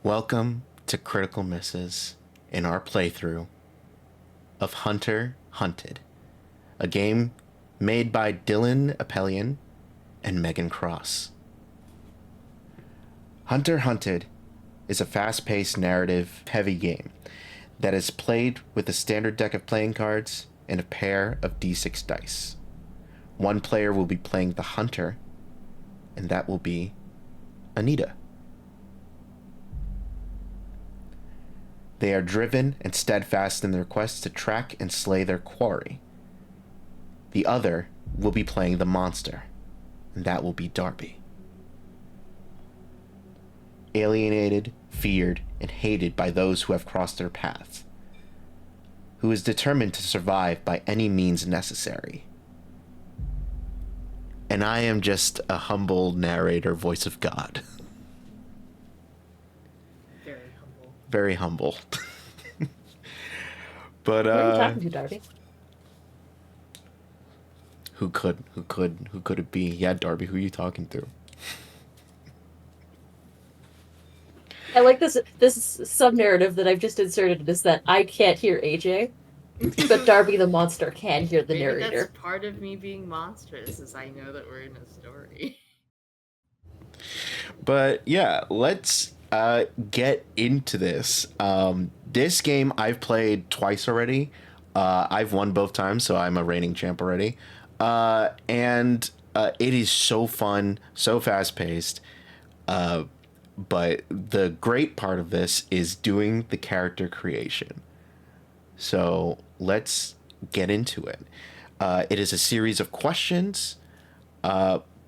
Welcome to Critical Misses in our playthrough of Hunter Hunted, a game made by Dillin, Apelyan, and Meghan Cross. Hunter Hunted is a fast-paced narrative-heavy game that is played with a standard deck of playing cards and a pair of d6 dice. One player will be playing the hunter, and that will be Anita. They are driven and steadfast in their quest to track and slay their quarry. The other will be playing the monster, and that will be Darby. Alienated, feared, and hated by those who have crossed their paths, who is determined to survive by any means necessary. And I am just a humble narrator, voice of God. Very humble. Very humble. But Who are you talking to, Darby? Who could it be? Yeah, Darby, who are you talking to? I like this sub-narrative that I've just inserted is that I can't hear AJ, but Darby the monster can hear the Maybe narrator. that's part of me being monstrous, is I know that we're in a story. But yeah, let's get into this. This game I've played twice already. I've won both times, so I'm a reigning champ already. And it is so fun, so fast-paced. But the great part of this is doing the character creation. So let's get into it. It is a series of questions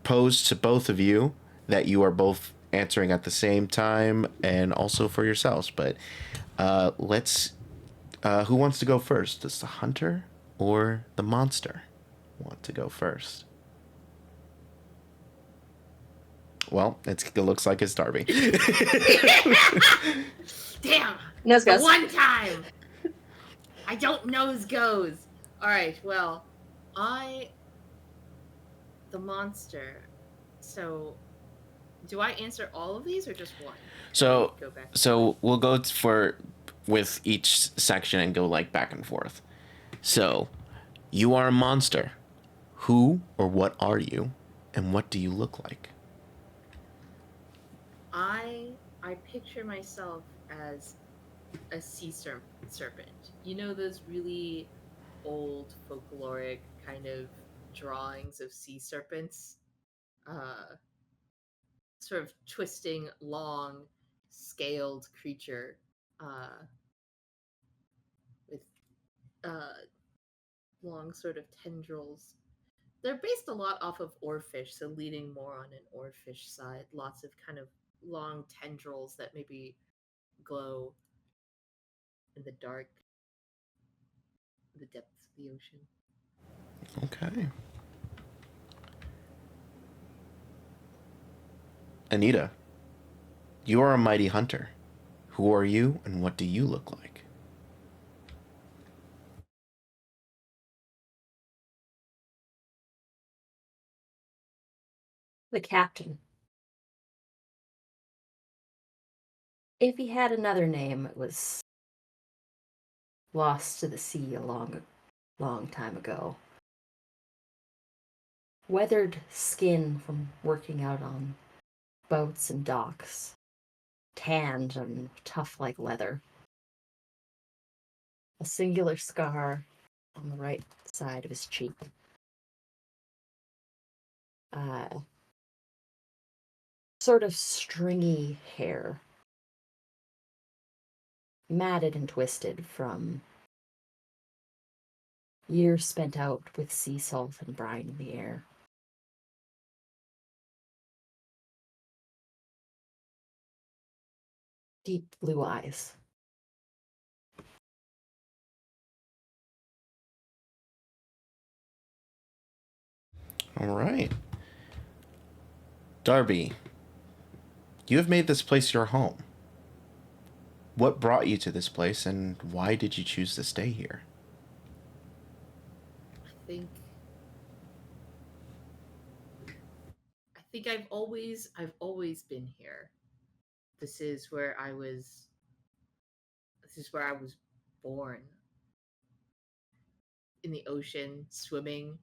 posed to both of you that you are both answering at the same time and also for yourselves. But let's... who wants to go first? Does the hunter or the monster want to go first? Well, it looks like it's Darby. Damn! Nose goes. One time! I don't nose goes. Alright, well, the monster. So, do I answer all of these or just one? So Go we'll go with each section and go like back and forth. So, you are a monster. Who or what are you, and what do you look like? I picture myself as a sea serpent. You know those really old folkloric kind of drawings of sea serpents? Sort of twisting, long, scaled creature with long sort of tendrils. They're based a lot off of oarfish, so leaning more on an oarfish side. Lots of kind of long tendrils that maybe glow in the dark, the depths of the ocean. Okay. Anita, you are a mighty hunter. Who are you, and what do you look like? The captain. If he had another name, it was lost to the sea a long time ago. Weathered skin from working out on boats and docks. Tanned and tough like leather. A singular scar on the right side of his cheek. Sort of stringy hair. Matted and twisted from years spent out with sea salt and brine in the air. Deep blue eyes. All right. Darby, you have made this place your home. What brought you to this place, and why did you choose to stay here? I think I've always been here. this is where I was born, in the ocean, swimming.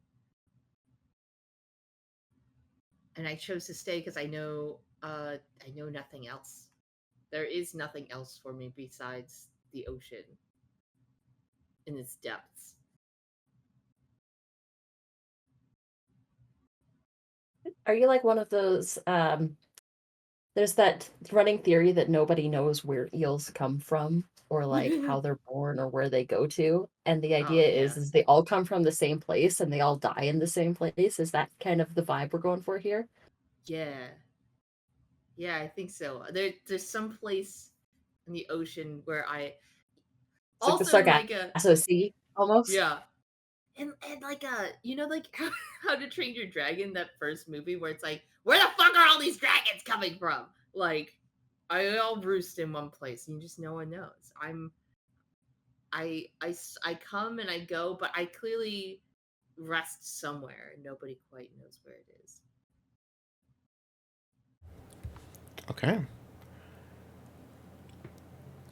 And I chose to stay because I know nothing else. There is nothing else for me besides the ocean in its depths. Are you like one of those there's that running theory that nobody knows where eels come from or like how they're born or where they go to, and the Oh idea yeah. is they all come from the same place and they all die in the same place. Is that kind of the vibe we're going for here? Yeah. Yeah, I think so. There's some place in the ocean where I It's like the also in like a Sargasso Sea almost. yeah. And like you know like how to Train Your Dragon, that first movie where it's like, where the fuck are all these dragons coming from? Like I all roost in one place and just no one knows. I come and I go, but I clearly rest somewhere and nobody quite knows where it is. Okay.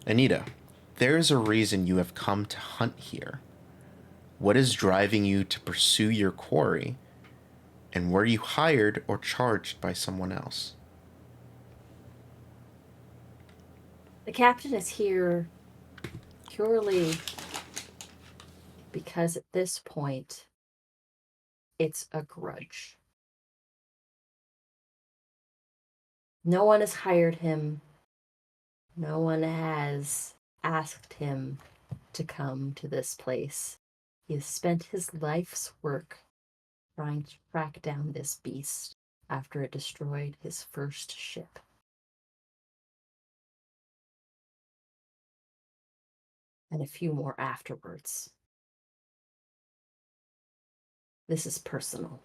Anita, there is a reason you have come to hunt here. What is driving you to pursue your quarry? And were you hired or charged by someone else? The captain is here purely because at this point it's a grudge. No one has hired him. No one has asked him to come to this place. He has spent his life's work trying to track down this beast after it destroyed his first ship. And a few more afterwards. This is personal.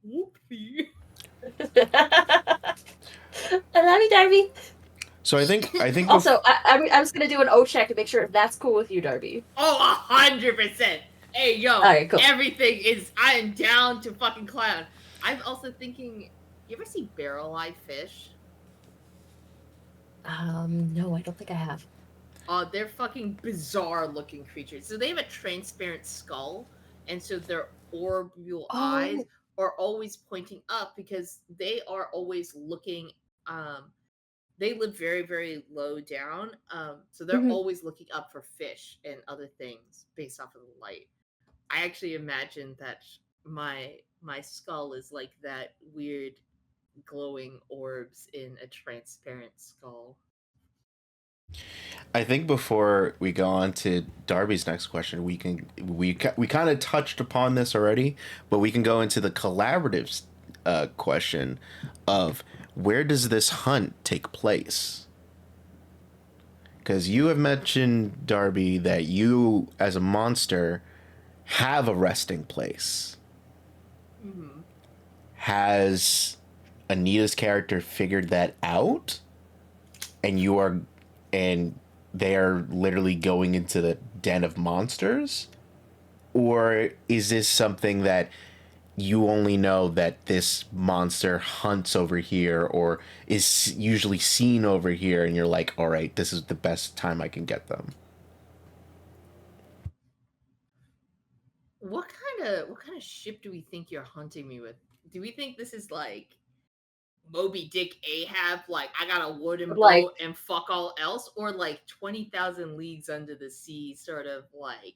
Whoopsie. I love you, Darby. So I think Also, I was gonna do an O check to make sure if that's cool with you, Darby. Oh, 100%. Hey, yo, Alright, cool. everything is. I am down to fucking clown. I'm also thinking. You ever see barrel-eyed fish? No, I don't think I have. They're fucking bizarre-looking creatures. So they have a transparent skull, and so their orbital eyes are always pointing up because they are always looking. They live very, very low down. So they're always looking up for fish and other things based off of the light. I actually imagine that my skull is like that weird glowing orbs in a transparent skull. I think before we go on to Darby's next question, we kind of touched upon this already, but we can go into the collaborative question of where does this hunt take place? Because you have mentioned, Darby, that you as a monster have a resting place. Mm-hmm. Has Anita's character figured that out? And they are literally going into the den of monsters? Or is this something that you only know that this monster hunts over here or is usually seen over here and you're like, all right, this is the best time I can get them? What kind of ship do we think you're hunting me with? Do we think this is like Moby Dick Ahab, like I got a wooden Like- boat and fuck all else, or like 20,000 Leagues Under the Sea, sort of like,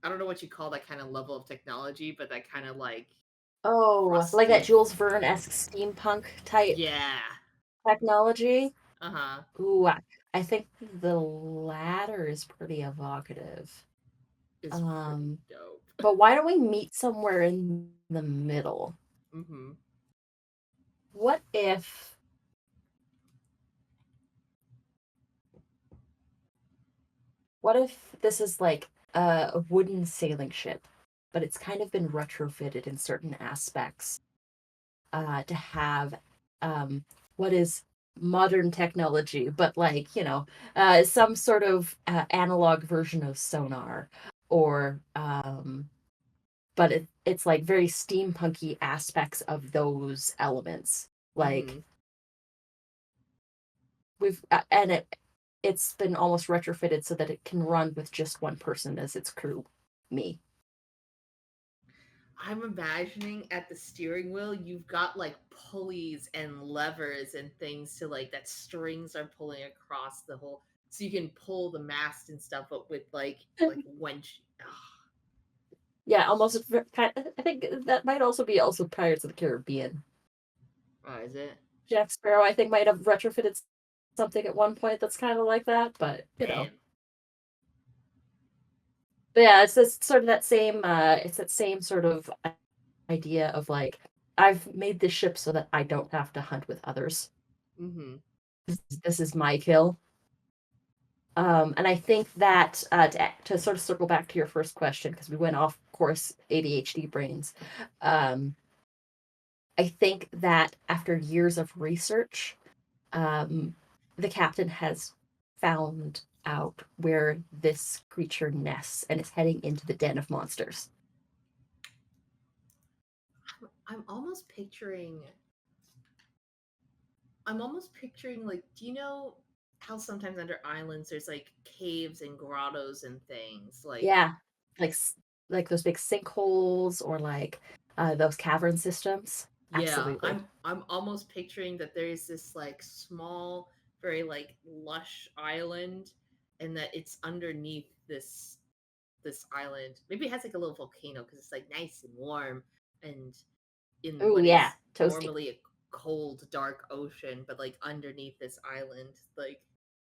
I don't know what you call that kind of level of technology, but that kind of like like that Jules Verne-esque steampunk type yeah. technology. Uh-huh. Ooh, I think the latter is pretty evocative. It's pretty dope. But why don't we meet somewhere in the middle? Mm-hmm. What if this is like a wooden sailing ship, but it's kind of been retrofitted in certain aspects to have what is modern technology, but like, some sort of analog version of sonar or but it's like very steampunky aspects of those elements. Like Mhm. it's been almost retrofitted so that it can run with just one person as its crew, me. I'm imagining at the steering wheel, you've got like pulleys and levers and things to like that strings are pulling across the whole, so you can pull the mast and stuff up with like wench. Yeah, almost. I think that might also be also Pirates of the Caribbean. Oh, is it? Jack Sparrow, I think, might have retrofitted something at one point that's kind of like that, but you know. Damn. But yeah, it's this sort of that same. It's that same sort of idea of like, I've made this ship so that I don't have to hunt with others. Mm-hmm. This is my kill. And I think that to sort of circle back to your first question, because we went off course, ADHD brains. I think that after years of research, the captain has found out where this creature nests and is heading into the den of monsters. I'm almost picturing. I'm almost picturing like, do you know how sometimes under islands there's like caves and grottos and things like. Yeah, like like those big sinkholes or like those cavern systems. Yeah, Absolutely. I'm almost picturing that there is this like small, very like lush island, and that it's underneath this island. Maybe it has like a little volcano because it's like nice and warm, and in Oh what yeah, is toasty. normally a cold, dark ocean, but like underneath this island, like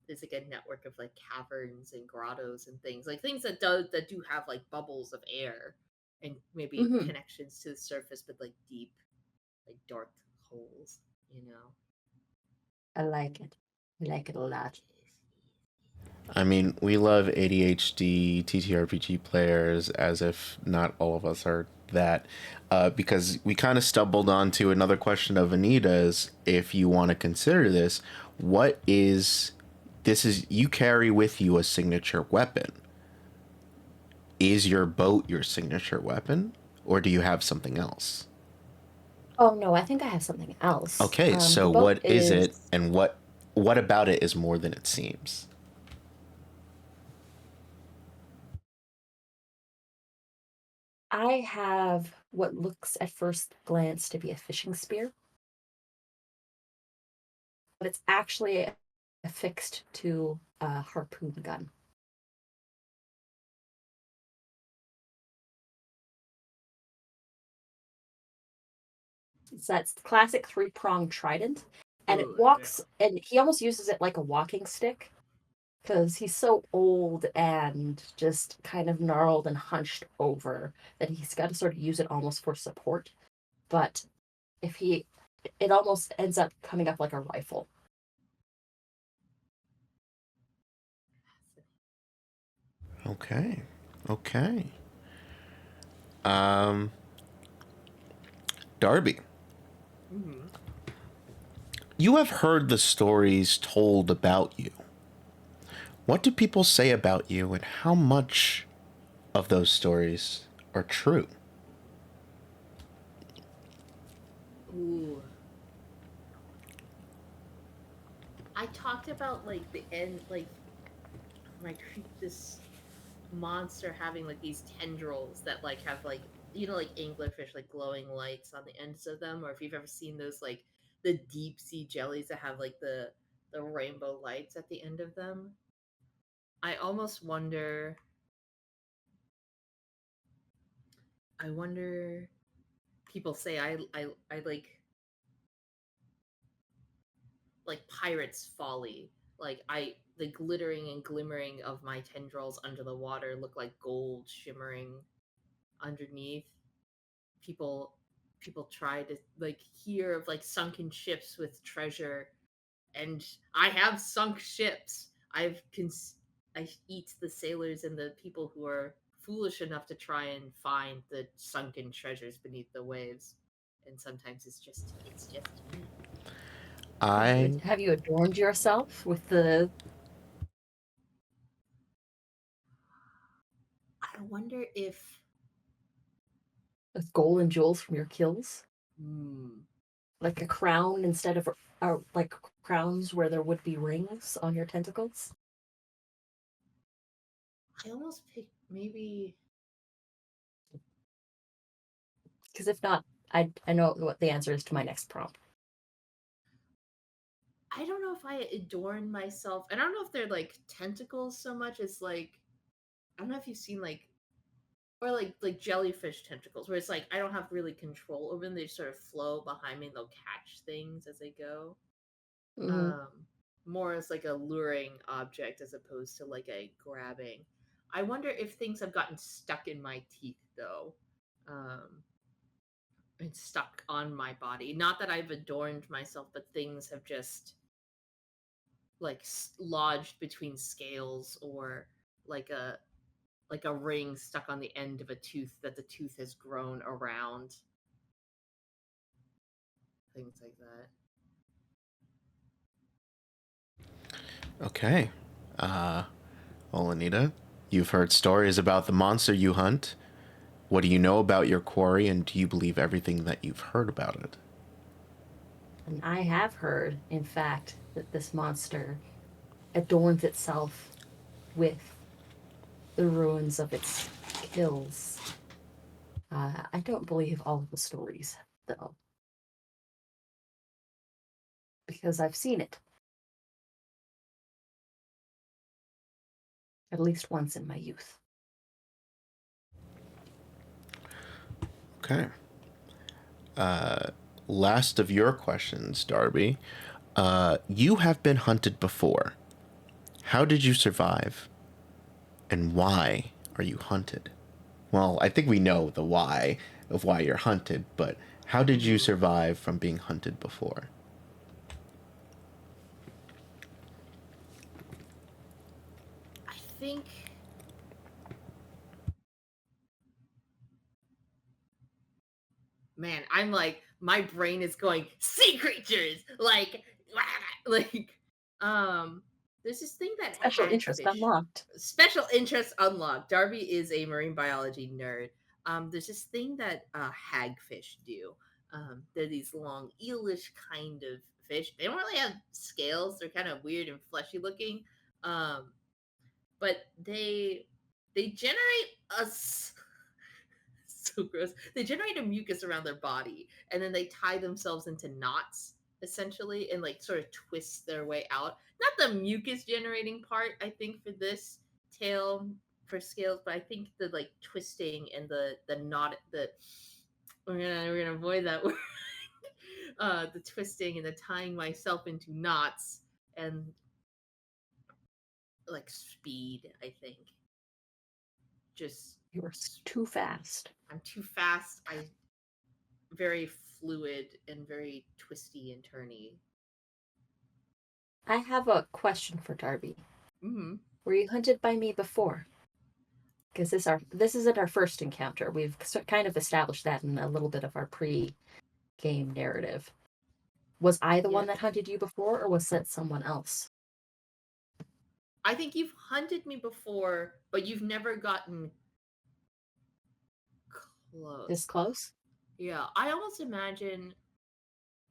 there's like a network of like caverns and grottos and things, like things that do have like bubbles of air and maybe Mm-hmm. connections to the surface, but like deep like dark holes, you know. I like it. I like it a lot. I mean, we love ADHD TTRPG players as if not all of us are that, because we kind of stumbled onto another question of Anita's. If you want to consider this, what is this? Is you carry with you a signature weapon? Is your boat your signature weapon, or do you have something else? Oh no, I think I have something else. Okay, The so boat what is it, is. and what about it is more than it seems? I have what looks at first glance to be a fishing spear, but it's actually affixed to a harpoon gun. It's that classic three-pronged trident, and it Ooh, yeah. walks, and he almost uses it like a walking stick because he's so old and just kind of gnarled and hunched over that he's got to sort of use it almost for support. But if he, it almost ends up coming up like a rifle. Okay, okay. Um, Darby, Mm-hmm. you have heard the stories told about you. What do people say about you, and how much of those stories are true? Ooh. I talked about like the end, like my this monster having like these tendrils that like have like, you know, like anglerfish, like glowing lights on the ends of them, or if you've ever seen those like the deep sea jellies that have like the rainbow lights at the end of them. I almost wonder. I wonder. People say I like pirate's folly. Like the glittering and glimmering of my tendrils under the water look like gold shimmering underneath. People people try to like hear of like sunken ships with treasure, and I have sunk ships. I eat the sailors and the people who are foolish enough to try and find the sunken treasures beneath the waves. And sometimes it's just me. I Have you adorned yourself with the? I wonder if With gold and jewels from your kills? Hmm. Like a crown instead of like crowns where there would be rings on your tentacles? I almost picked maybe. Because if not, I know what the answer is to my next prompt. I don't know if I adorn myself. I don't know if they're like tentacles so much as like I don't know if you've seen like or like jellyfish tentacles where it's like I don't have really control over them. They sort of flow behind me and they'll catch things as they go. Mm-hmm. Um more as like a luring object as opposed to like a grabbing. I wonder if things have gotten stuck in my teeth though. And stuck on my body. Not that I've adorned myself, but things have just like lodged between scales or like a like a ring stuck on the end of a tooth that the tooth has grown around. Things like that. Okay. Well, Anita, you've heard stories about the monster you hunt. What do you know about your quarry, and do you believe everything that you've heard about it? And I have heard, in fact, that this monster adorns itself with the ruins of its kills. I don't believe all of the stories, though, because I've seen it. At least once in my youth. Okay. Last of your questions, Darby. You have been hunted before. How did you survive? And why are you hunted? Well, I think we know the why of why you're hunted, but how did you survive from being hunted before? I think man, I'm like my brain is going sea creatures like there's this thing that Special interest hagfish unlocked. special interest unlocked. Darby is a marine biology nerd. There's this thing that hagfish do. They're these long eelish kind of fish. They don't really have scales. They're kind of weird and fleshy looking. Um, but they generate us so gross. They generate a mucus around their body, and then they tie themselves into knots essentially, and like sort of twist their way out. Not the mucus generating part, I think, for this tail for scales, but I think the like twisting and the knot the we're gonna avoid that word. The twisting and the tying myself into knots and like speed, I think. Just You were too fast. I'm too fast. I very fluid and very twisty and turny. I have a question for Darby. Mm-hmm. Were you hunted by me before? Because this isn't our first encounter. We've kind of established that in a little bit of our pre-game narrative. Was I the one that hunted you before, or was that someone else? I think you've hunted me before, but you've never gotten close. This close? Yeah, I almost imagine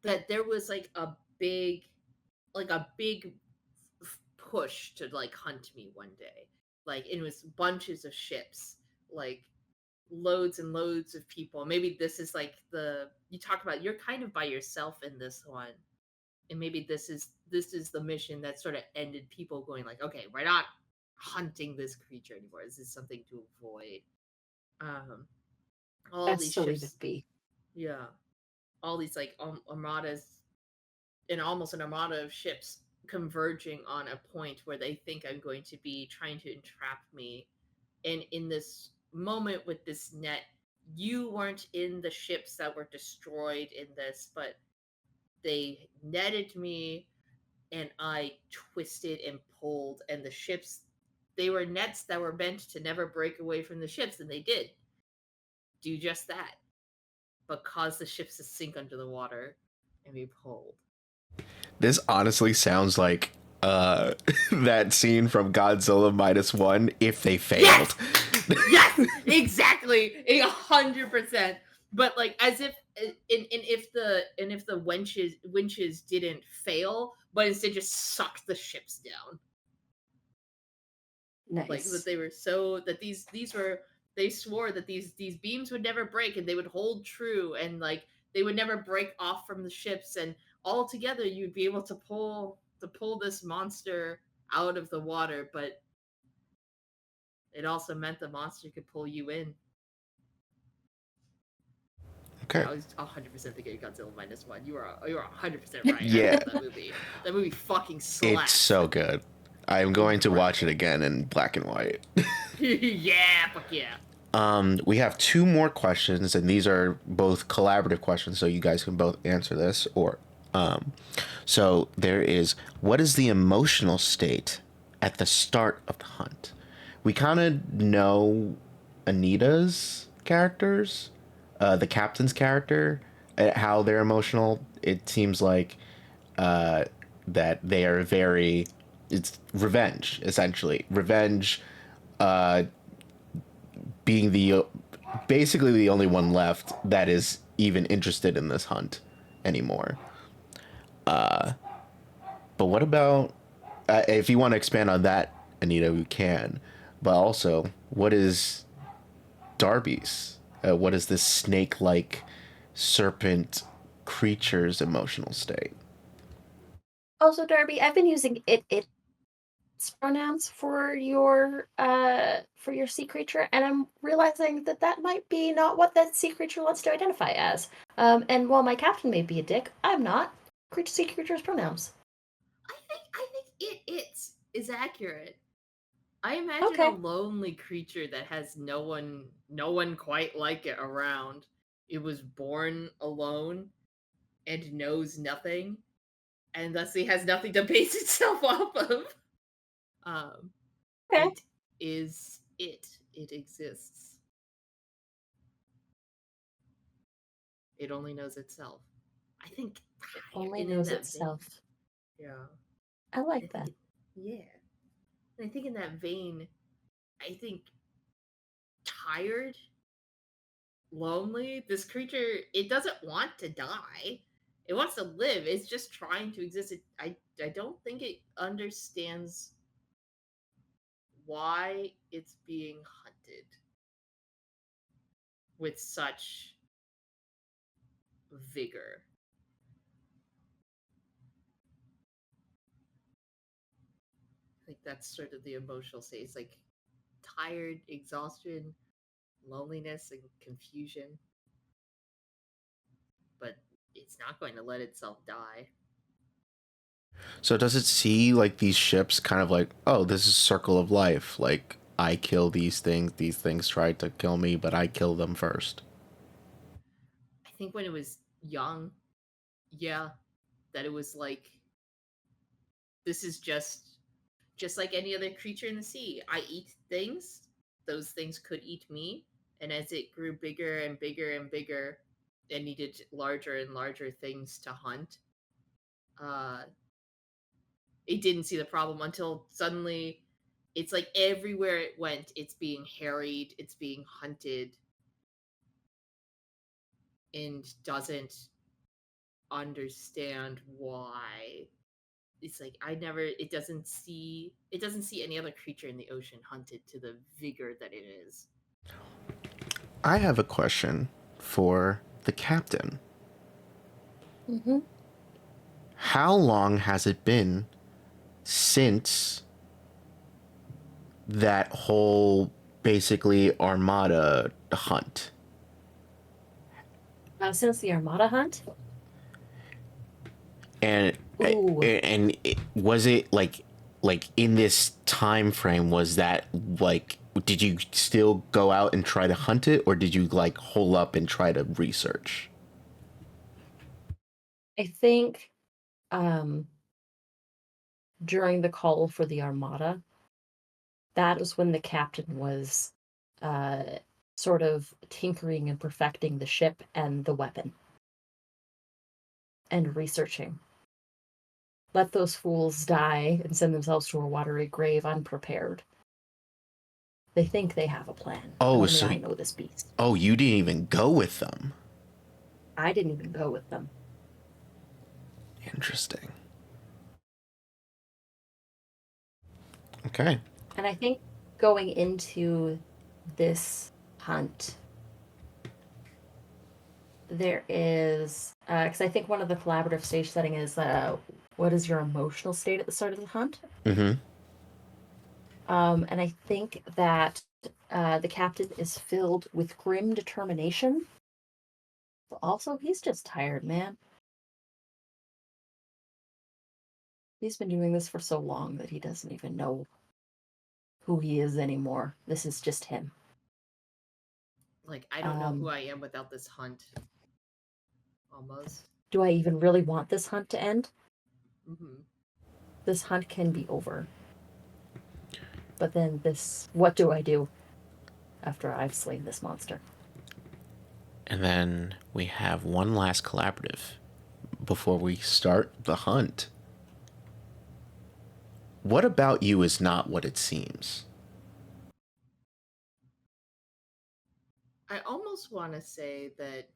that there was like a big push to like hunt me one day. Like it was bunches of ships, like loads and loads of people. Maybe this is like you talk about you're kind of by yourself in this one. And maybe this is the mission that sort of ended people going like, okay, we're not hunting this creature anymore. This is something to avoid. All That's these so leave ships, it be. yeah, all these like armadas, and almost an armada of ships converging on a point where they think I'm going to be trying to entrap me. And in this moment with this net, you weren't in the ships that were destroyed in this, but they netted me and I twisted and pulled, and the ships, they were nets that were meant to never break away from the ships, and they did do just that, but caused the ships to sink under the water and be pulled. This honestly sounds like that scene from Godzilla -1 if they failed. Yes, yes exactly. 100%. But like as if if the winches didn't fail, but instead just sucked the ships down. Like that Nice. they were so that these were they swore that these beams would never break and they would hold true and like they would never break off from the ships and all together you'd be able to pull this monster out of the water, but it also meant the monster could pull you in. Okay. I was 100% thinking Godzilla -1. You are 100% right. Yeah. I love that movie. That movie fucking slaps. It's so good. I'm going to watch it again in black and white. Yeah, fuck yeah. We have 2 more questions, and these are both collaborative questions, so you guys can both answer this. So there is, what is the emotional state at the start of the hunt? We kind of know Anita's characters, the captain's character, how they're emotional. It seems like that they are very, it's revenge, essentially. Revenge, being basically the only one left that is even interested in this hunt anymore. But what about, if you want to expand on that, Anita, we can. But also, what is Darby's? What is this snake-like serpent creature's emotional state? Also, Darby, I've been using its pronouns for your sea creature, and I'm realizing that might be not what that sea creature wants to identify as. And while my captain may be a dick, I'm not. Sea creature's pronouns. I think it is accurate. I imagine a lonely creature that has no one quite like it around. It was born alone and knows nothing, and thus it has nothing to base itself off of. It is it. It exists. It only knows itself. I think It only knows itself. Vein, yeah. I like that. Yeah. And I think in that vein, I think tired, lonely, this creature, it doesn't want to die. It wants to live. It's just trying to exist. I don't think it understands why it's being hunted with such vigor. I think that's sort of the emotional state. It's like tired, exhaustion, loneliness, and confusion. But it's not going to let itself die. So does it see like these ships kind of like, oh, this is circle of life. Like, I kill these things tried to kill me, but I kill them first. I think when it was young, yeah, that it was like, this is just like any other creature in the sea. I eat things, those things could eat me, and as it grew bigger and bigger and bigger, it needed larger and larger things to hunt. It didn't see the problem until suddenly it's like everywhere it went, it's being harried, it's being hunted, and doesn't understand why. It's like it doesn't see any other creature in the ocean hunted to the vigor that it is. I have a question for the captain. Mm-hmm. How long has it been since that whole basically Armada hunt? Since the Armada hunt? And was it like in this time frame, was that like, did you still go out and try to hunt it, or did you like hole up and try to research? I think during the call for the Armada, that was when the captain was sort of tinkering and perfecting the ship and the weapon and researching. Let those fools die and send themselves to a watery grave unprepared. They think they have a plan. Oh, Only so I know this beast. Oh, you didn't even go with them. I didn't even go with them. Interesting. Okay. And I think going into this hunt, there is, because I think one of the collaborative stage setting is, what is your emotional state at the start of the hunt? Mm-hmm. And I think that the captain is filled with grim determination. But also, he's just tired, man. He's been doing this for so long that he doesn't even know who he is anymore. This is just him. Like, I don't know who I am without this hunt. Almost. Do I even really want this hunt to end? Mm-hmm. This hunt can be over. But then what do I do after I've slain this monster? And then we have one last collaborative before we start the hunt. What about you is not what it seems? I almost want to say that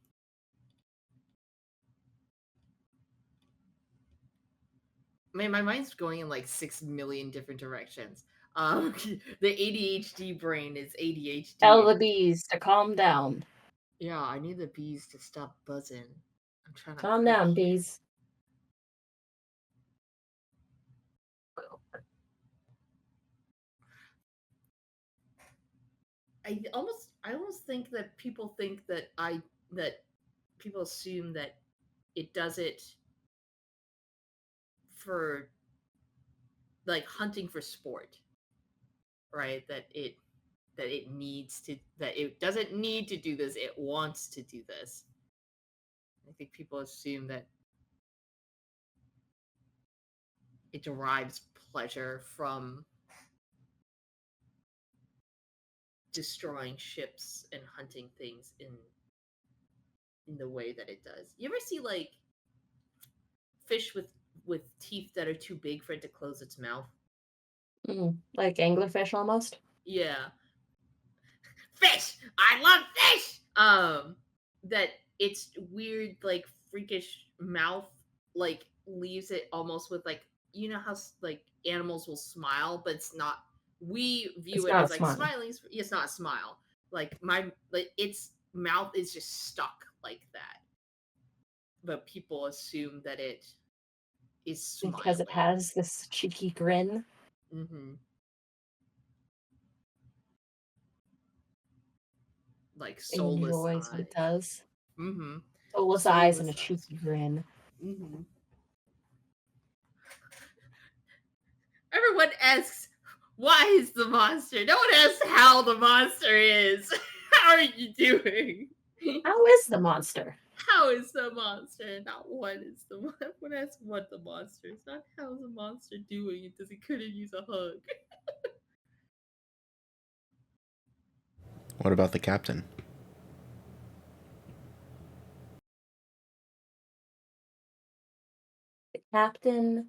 man, my mind's going in like 6 million different directions. The ADHD brain is ADHD. Tell the bees to calm down. Yeah, I need the bees to stop buzzing. I'm trying to Calm down, bees. I almost think that people think that people assume that it does it for like hunting for sport, right? That it doesn't need to do this, it wants to do this. I think people assume that it derives pleasure from destroying ships and hunting things in the way that it does. You ever see like fish with teeth that are too big for it to close its mouth? Like anglerfish almost? Yeah. Fish! I love fish! That its weird, like freakish mouth like leaves it almost with like, you know how like animals will smile, but it's not, we view It's it not a as like smile. smiling. It's not a smile. Like its mouth is just stuck like that. But people assume that it is smiling. Because it has this cheeky grin. Mm-hmm. Like soulless Enjoys eyes. what it does. Mm-hmm. Soulless eyes and a cheeky grin. Mm-hmm. Everyone asks, why is the monster? No one asks how the monster is. How are you doing? How is the monster? How is the monster? Not what is the monster. Everyone asks what the monster is. Not how's the monster doing. Does he couldn't use a hug? What about the captain? The captain.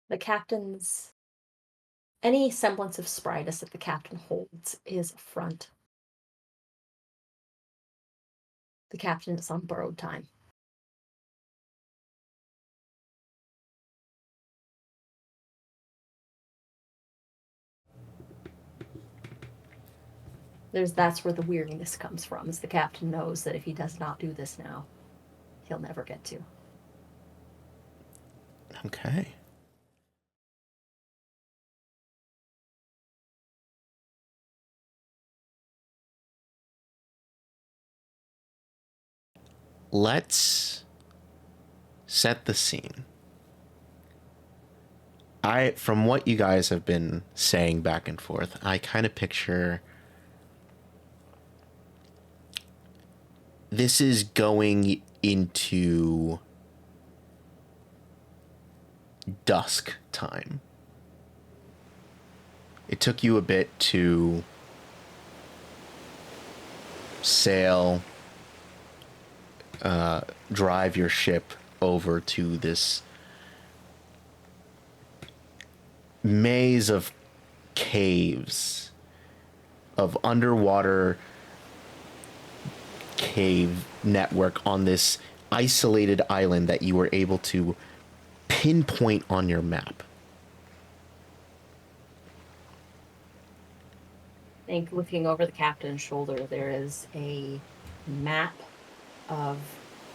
The captain's. Any semblance of spryness that the captain holds is a front. The captain is on borrowed time. That's where the weirdness comes from, is the captain knows that if he does not do this now, he'll never get to. Okay. Let's set the scene. From what you guys have been saying back and forth, I kind of picture this is going into dusk time. It took you a bit to sail, drive your ship over to this maze of caves, of underwater cave network on this isolated island that you were able to pinpoint on your map. I think looking over the captain's shoulder, there is a map of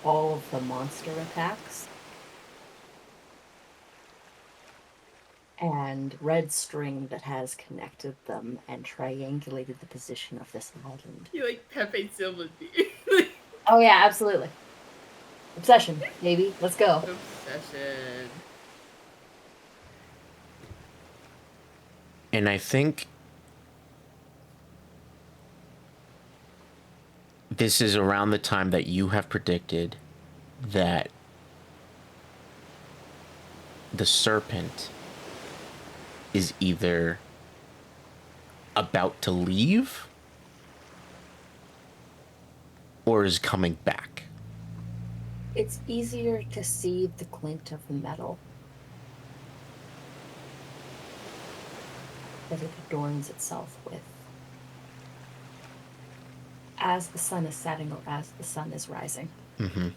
all of the monster attacks. And red string that has connected them and triangulated the position of this island. You like Pepe Silva. Oh yeah, absolutely. Obsession, baby. Let's go. Obsession. And I think this is around the time that you have predicted that the serpent is either about to leave or is coming back. It's easier to see the glint of the metal that it adorns itself with as the sun is setting or as the sun is rising. Mm-hmm.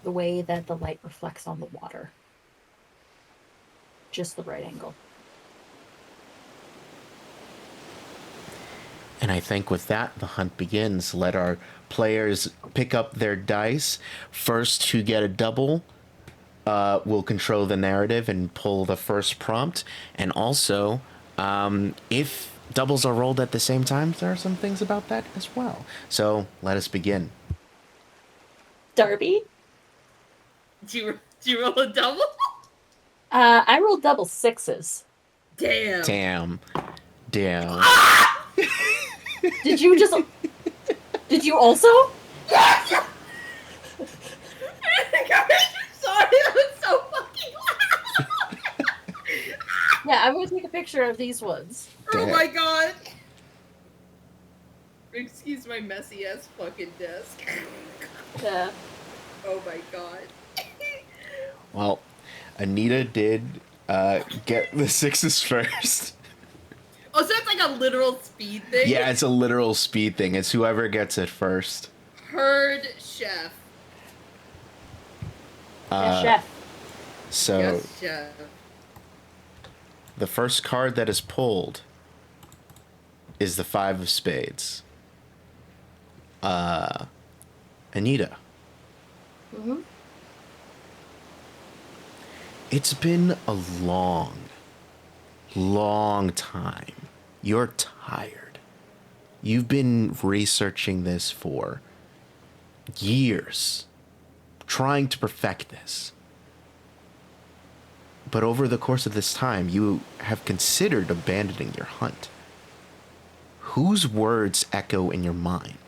The way that the light reflects on the water. Just the right angle. And I think with that, the hunt begins. Let our players pick up their dice. First to get a double will control the narrative and pull the first prompt. And also, if doubles are rolled at the same time, there are some things about that as well. So let us begin. Darby? Do you roll a double? I rolled double sixes. Damn. Did you just... Did you also? Yes! Sorry, that was so fucking loud. Yeah, I'm going to take a picture of these ones. Oh my god. Excuse my messy ass fucking desk. Yeah. Oh my god. Well, Anita did get the sixes first. Oh, so it's like a literal speed thing? Yeah, it's a literal speed thing. It's whoever gets it first. Herd chef. Yeah, chef. So Yes, chef. the first card that is pulled is the 5 of spades. Anita. Mm-hmm. It's been a long time. You're tired. You've been researching this for years, trying to perfect this. But over the course of this time, you have considered abandoning your hunt. Whose words echo in your mind?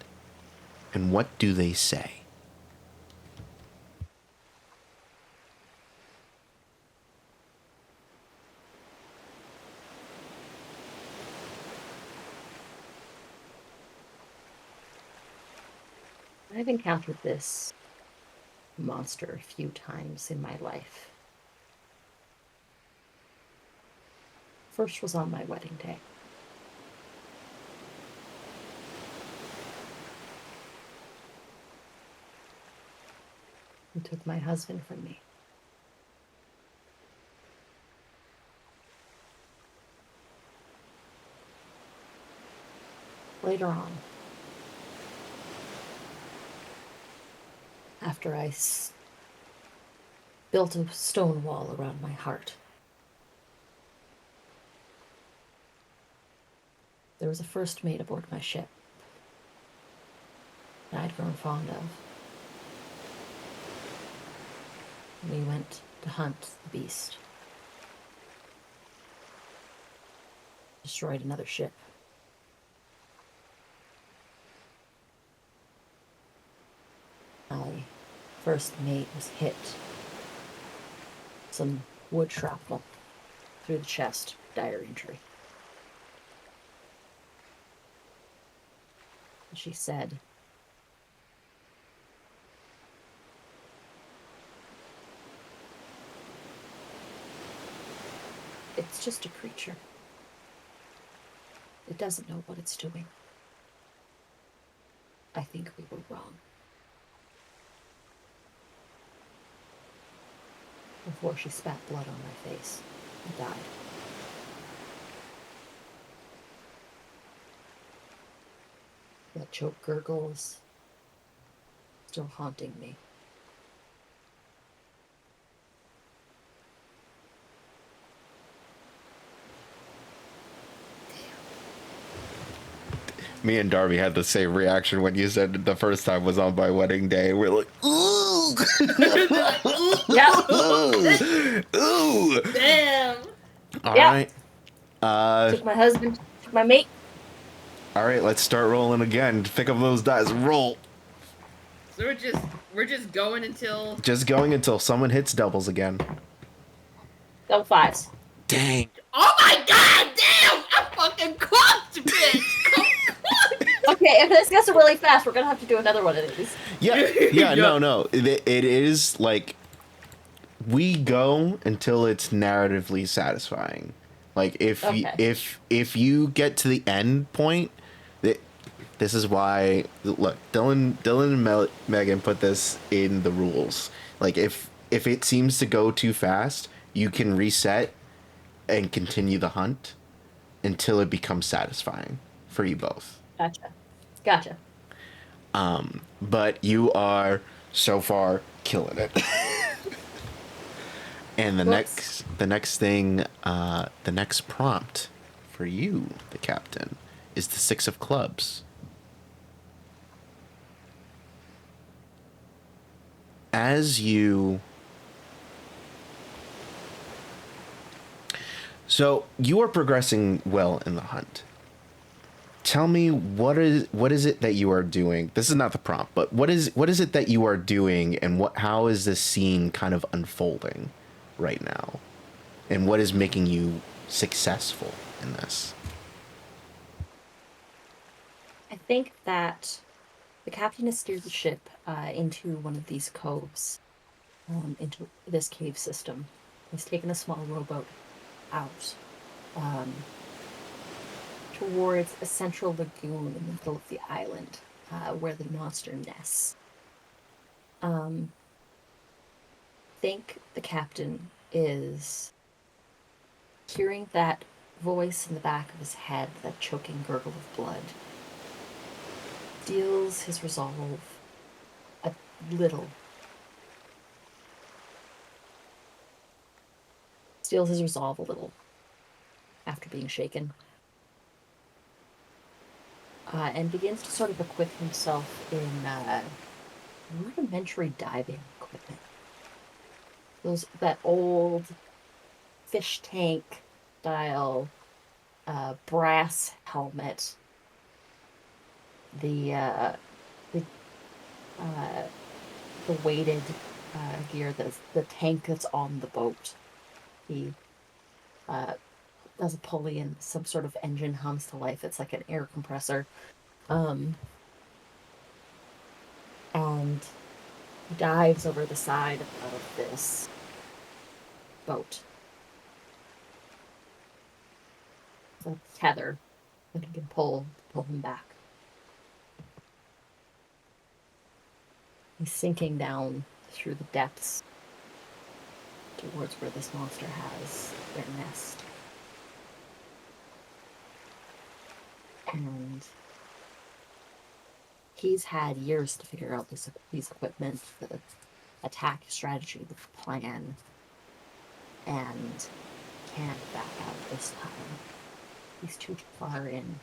And what do they say? I've encountered this monster a few times in my life. First was on my wedding day. He took my husband from me. Later on, after I built a stone wall around my heart, there was a first mate aboard my ship that I'd grown fond of. We went to hunt the beast. Destroyed another ship. My first mate was hit. Some wood shrapnel through the chest, dire injury. She said, "It's just a creature. It doesn't know what it's doing. I think we were wrong. Before she spat blood on my face, I died. That choke gurgles still haunting me. Me and Darby had the same reaction when you said the first time was on my wedding day. We're like, ooh, Yeah. ooh. Damn. All Yeah. right. Took my husband, took my mate. All right, let's start rolling again. Pick up those dice. Roll. So we're just going until Just going until someone hits doubles again. Double fives. Dang. oh my god, damn! I fucking cooked, bitch! Come Okay, if this gets really fast, we're gonna have to do another one of these. Yeah, Yeah. no. It is like we go until it's narratively satisfying. Like Okay. if you get to the end point, this is why. Look, Dylan and Megan put this in the rules. Like if it seems to go too fast, you can reset and continue the hunt until it becomes satisfying for you both. Gotcha. But you are so far killing it. And the Whoops. next prompt for you, the captain, is the 6 of clubs. So you are progressing well in the hunt. Tell me what is it that you are doing? This is not the prompt, but what is it that you are doing, and how is this scene kind of unfolding right now, and what is making you successful in this? I think that the captain has steered the ship into one of these coves, into this cave system. He's taken a small rowboat out towards a central lagoon in the middle of the island, where the monster nests. Think the captain is hearing that voice in the back of his head, that choking gurgle of blood. Steals his resolve a little. Steals his resolve a little after being shaken. And begins to sort of equip himself in rudimentary diving equipment. That old fish tank style brass helmet. The weighted gear, the tank that's on the boat. He does a pulley and some sort of engine hums to life. It's like an air compressor. And he dives over the side of this boat. The tether that he can pull him back. He's sinking down through the depths towards where this monster has their nest. And he's had years to figure out these equipment, the attack strategy, the plan, and can't back out this time. He's too far in.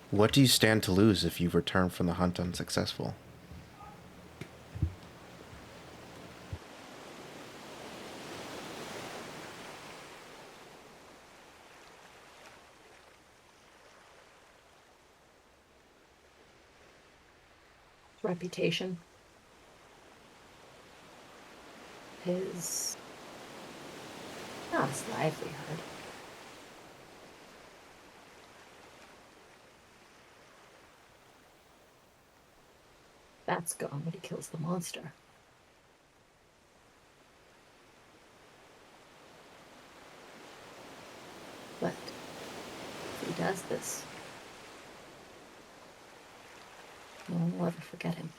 What do you stand to lose if you return from the hunt unsuccessful? Reputation. His livelihood. That's gone when he kills the monster. But does this. No one will ever forget him.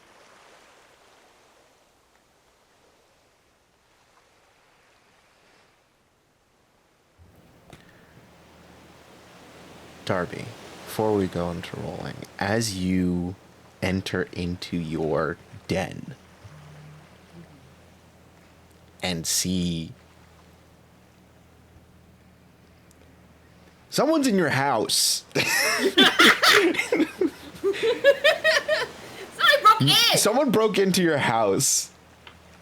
Darby, before we go into rolling, as you enter into your den and see someone's in your house. Someone broke into your house.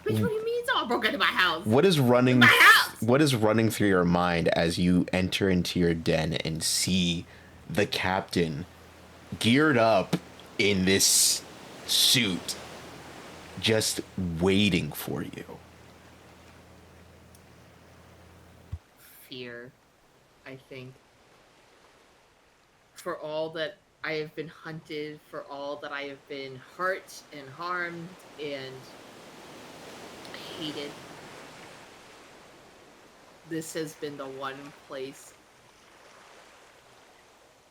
Which, what do you mean someone broke into my house? What is running? My house! What is running through your mind as you enter into your den and see the captain geared up in this suit, just waiting for you? Fear, I think. For all that I have been hunted, for all that I have been hurt and harmed and hated, this has been the one place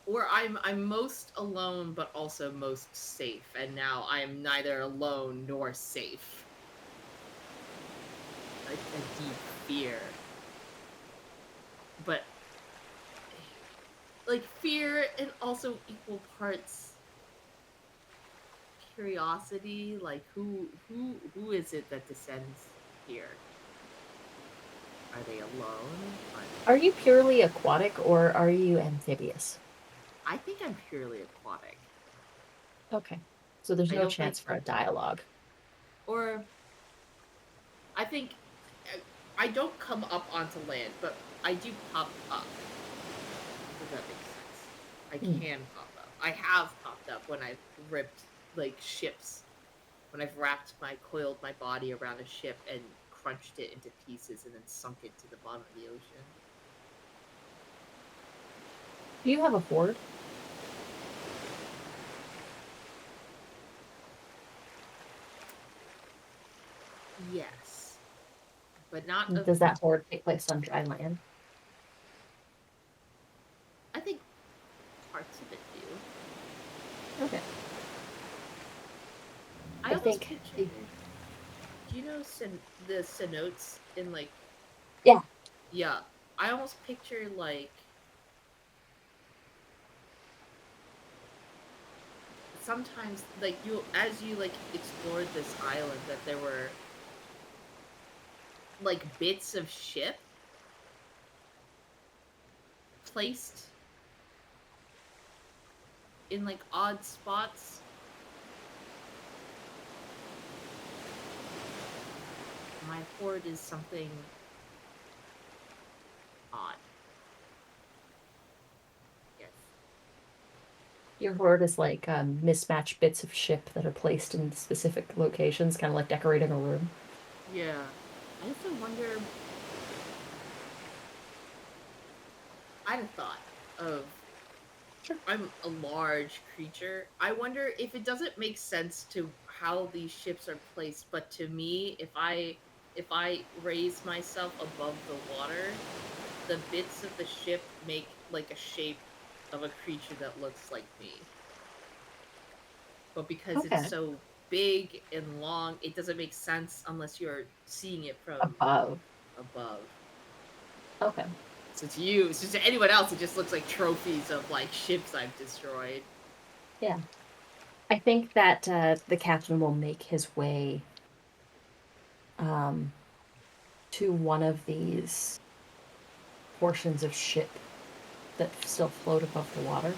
where I'm most alone but also most safe, and now I am neither alone nor safe. Like a deep fear. But like fear and also equal parts curiosity, like who is it that descends here? Are they alone? Are you purely aquatic or are you amphibious? I think I'm purely aquatic. Okay. So there's no chance for a dialogue. Or I think I don't come up onto land, but I do pop up. Does that make sense? I can pop up. I have popped up when I've ripped like ships. When I've coiled my body around a ship and crunched it into pieces and then sunk it to the bottom of the ocean. Do you have a hoard? Yes. But not... Does that hoard take place on dry land? I think parts of it do. Okay. I think... Picture, do you know the cenotes in, like... Yeah. Yeah. I almost picture, like... Sometimes, like, as you, like, explored this island, that there were, like, bits of ship placed in, like, odd spots. My hoard is something odd. Yes. Your hoard is like mismatched bits of ship that are placed in specific locations, kind of like decorating a room. Yeah. I also wonder... I had a thought of... Sure. I'm a large creature. I wonder if it doesn't make sense to how these ships are placed, but to me, if I raise myself above the water, the bits of the ship make like a shape of a creature that looks like me. But because it's so big and long, it doesn't make sense unless you're seeing it from above. Okay. So to you, so to anyone else, it just looks like trophies of like ships I've destroyed. Yeah. I think that the captain will make his way to one of these portions of ship that still float above the water.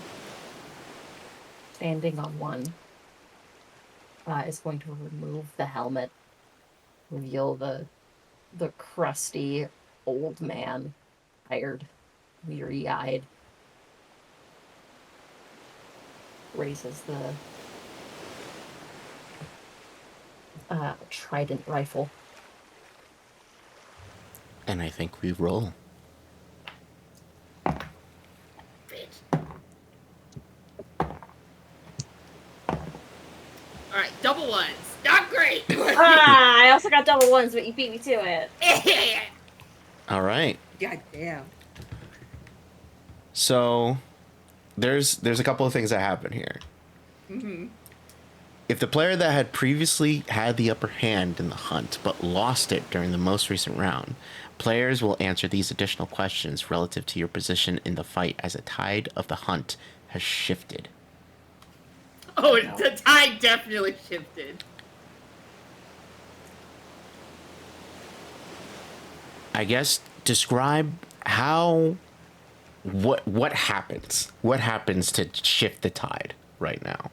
Standing on one is going to remove the helmet, reveal the crusty old man, tired, weary-eyed. Raises the trident rifle. And I think we roll. Alright, double ones. Not great! I also got double ones, but you beat me to it. Alright. God damn. So, there's a couple of things that happen here. Mm-hmm. If the player that had previously had the upper hand in the hunt but lost it during the most recent round, players will answer these additional questions relative to your position in the fight as the tide of the hunt has shifted. Oh, the tide definitely shifted. I guess describe what happens. What happens to shift the tide right now?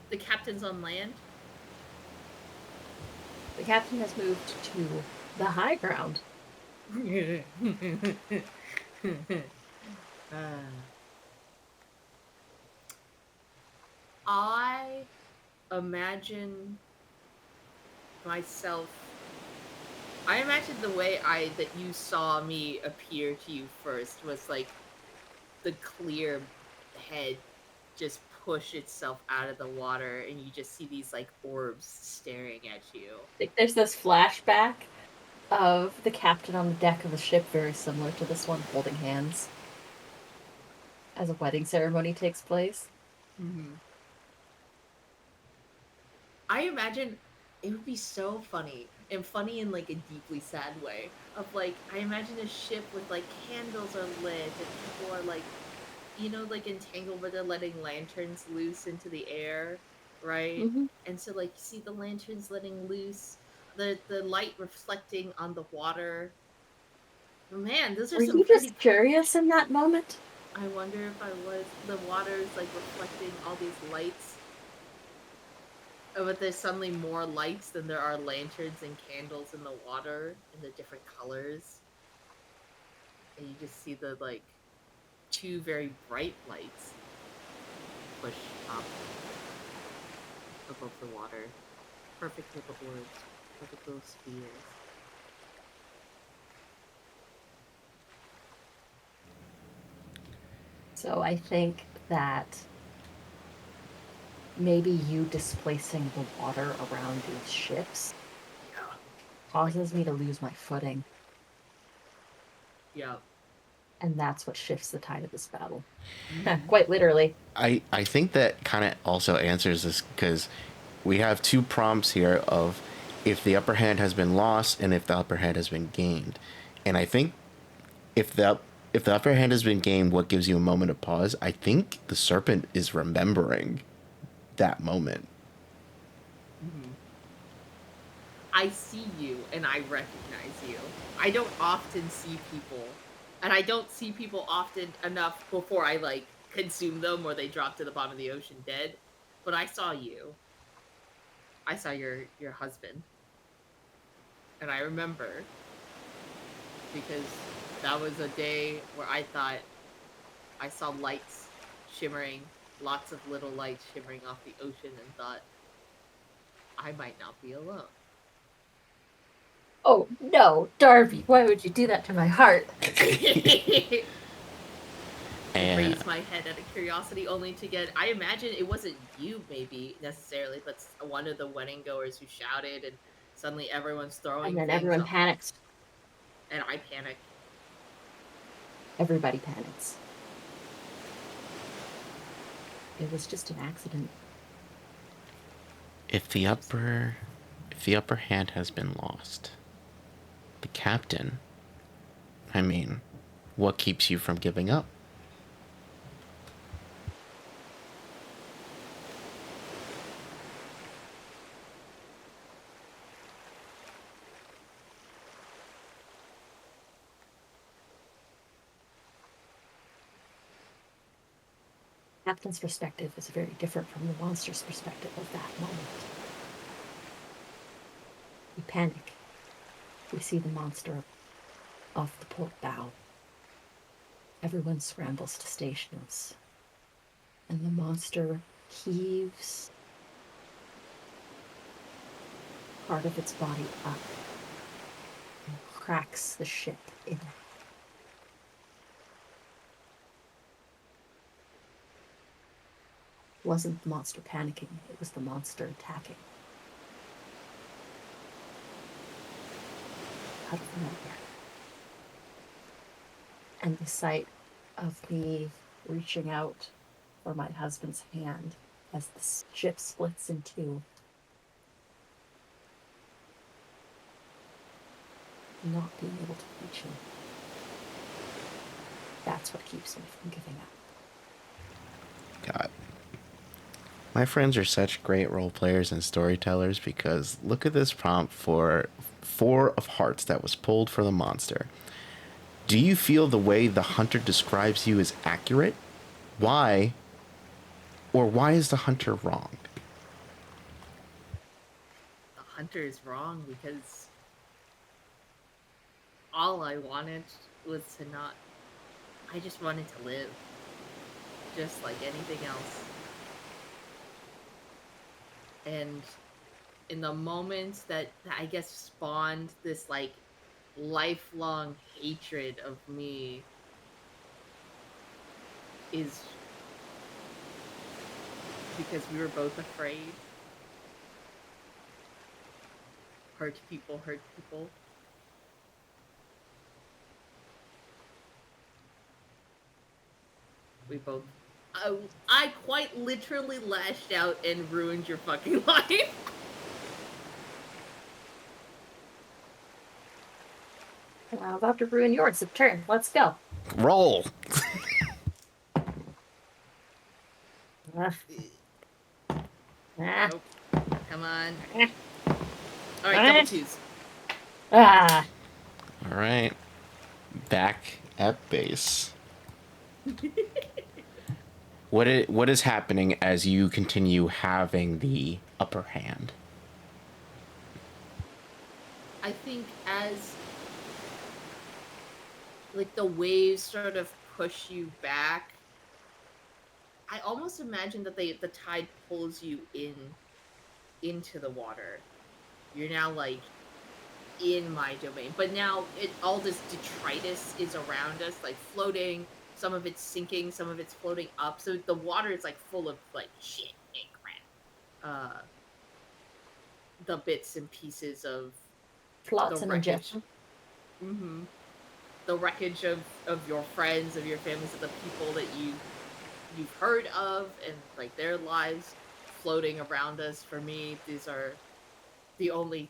The captain's on land. The captain has moved to the high ground. I imagine myself. I imagine the way that you saw me appear to you first was like the clear head just push itself out of the water, and you just see these like orbs staring at you. Like, there's this flashback of the captain on the deck of a ship, very similar to this one, holding hands as a wedding ceremony takes place. Mm-hmm. I imagine it would be so funny, and funny in like a deeply sad way. Of like, I imagine a ship with like candles are lit, and people are like, like entangled where they're letting lanterns loose into the air, right? Mm-hmm. And so like you see the lanterns letting loose, the light reflecting on the water. Man, those are Were some you pretty. just curious in that moment? I wonder if I was. The water is like reflecting all these lights. But there's suddenly more lights than there are lanterns and candles in the water in the different colors. And you just see the like two very bright lights push up above the water. Perfect little orbs. Perfect little spheres. So I think that maybe you displacing the water around these ships causes me to lose my footing. Yeah. And that's what shifts the tide of this battle. Quite literally. I think that kind of also answers this, because we have two prompts here of if the upper hand has been lost and if the upper hand has been gained. And I think if the upper hand has been gained, what gives you a moment of pause? I think the serpent is remembering that moment. Mm-hmm. I see you and I recognize you. I don't often see people, and I don't see people often enough before I like consume them or they drop to the bottom of the ocean dead. But I saw you. I saw your husband, and I remember because that was a day where I thought I saw lights shimmering, lots of little lights shimmering off the ocean, and thought I might not be alone. Oh no, Darby, why would you do that to my heart? I raised my head out of curiosity, only to get. I imagine it wasn't you, maybe necessarily, but one of the wedding goers who shouted, and suddenly everyone's throwing. And then things everyone up, panics. and I panic. Everybody panics. It was just an accident. If the upper hand has been lost, the captain, I mean, what keeps you from giving up? Captain's perspective is very different from the monster's perspective of that moment. We panic. We see the monster off the port bow. Everyone scrambles to stations. And the monster heaves part of its body up and cracks the ship in half. It wasn't the monster panicking, it was the monster attacking. Out of nowhere. And the sight of me reaching out for my husband's hand as the ship splits in two. Not being able to reach him. That's what keeps me from giving up. God. My friends are such great role players and storytellers because look at this prompt for 4 of Hearts that was pulled for the monster. Do you feel the way the hunter describes you is accurate? Why? Or why is the hunter wrong? The hunter is wrong because all I wanted was to not. I just wanted to live. Just like anything else. And in the moments that I guess spawned this like lifelong hatred of me is because we were both afraid. Hurt people hurt people. We both. I quite literally lashed out and ruined your fucking life. I'm about to ruin yours. Turn. Let's go. Roll! Nope. Come on. Alright, double twos. Ah. All right. Back at base. What is happening as you continue having the upper hand? I think as like the waves sort of push you back, I almost imagine that the tide pulls you into the water. You're now like in my domain, but now all this detritus is around us, like floating. Some of it's sinking, some of it's floating up. So the water is like full of like shit and crap. The bits and pieces of Plots the and wreckage. injection. Mm-hmm. The wreckage of your friends, of your families, of the people that you've heard of, and like their lives floating around us. For me, these are the only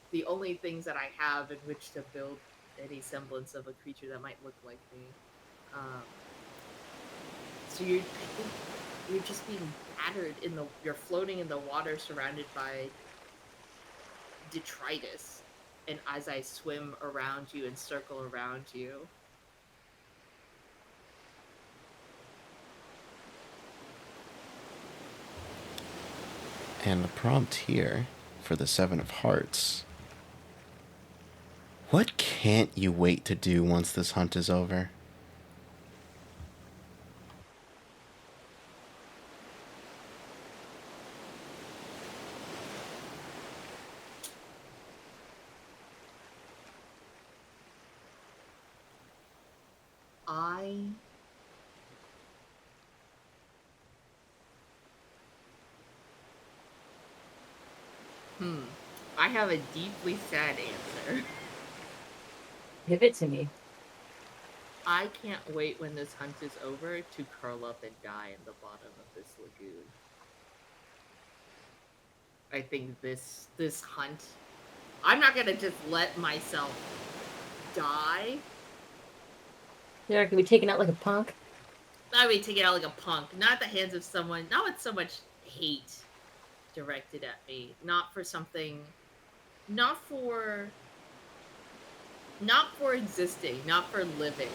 things that I have in which to build any semblance of a creature that might look like me. So you're just being battered you're floating in the water surrounded by detritus, and as I swim around you and circle around you, And the prompt here for the 7 of Hearts. What can't you wait to do once this hunt is over? I have a deeply sad answer. Give it to me. I can't wait when this hunt is over to curl up and die in the bottom of this lagoon. I think this hunt, I'm not gonna just let myself die. You're not gonna be taken out like a punk. I mean, take it out like a punk, not at the hands of someone, not with so much hate directed at me, not for something, not for existing, not for living.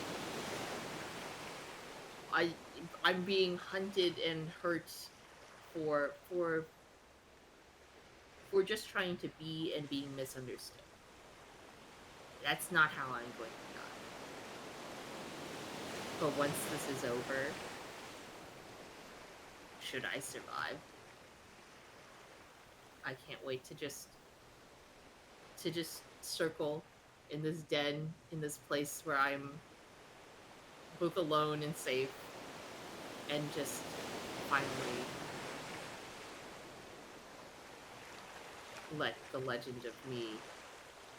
I'm being hunted and hurt for just trying to be and being misunderstood. That's not how I'm going to die. But once this is over, should I survive, I can't wait to just circle in this den, in this place where I'm both alone and safe, and just finally let the legend of me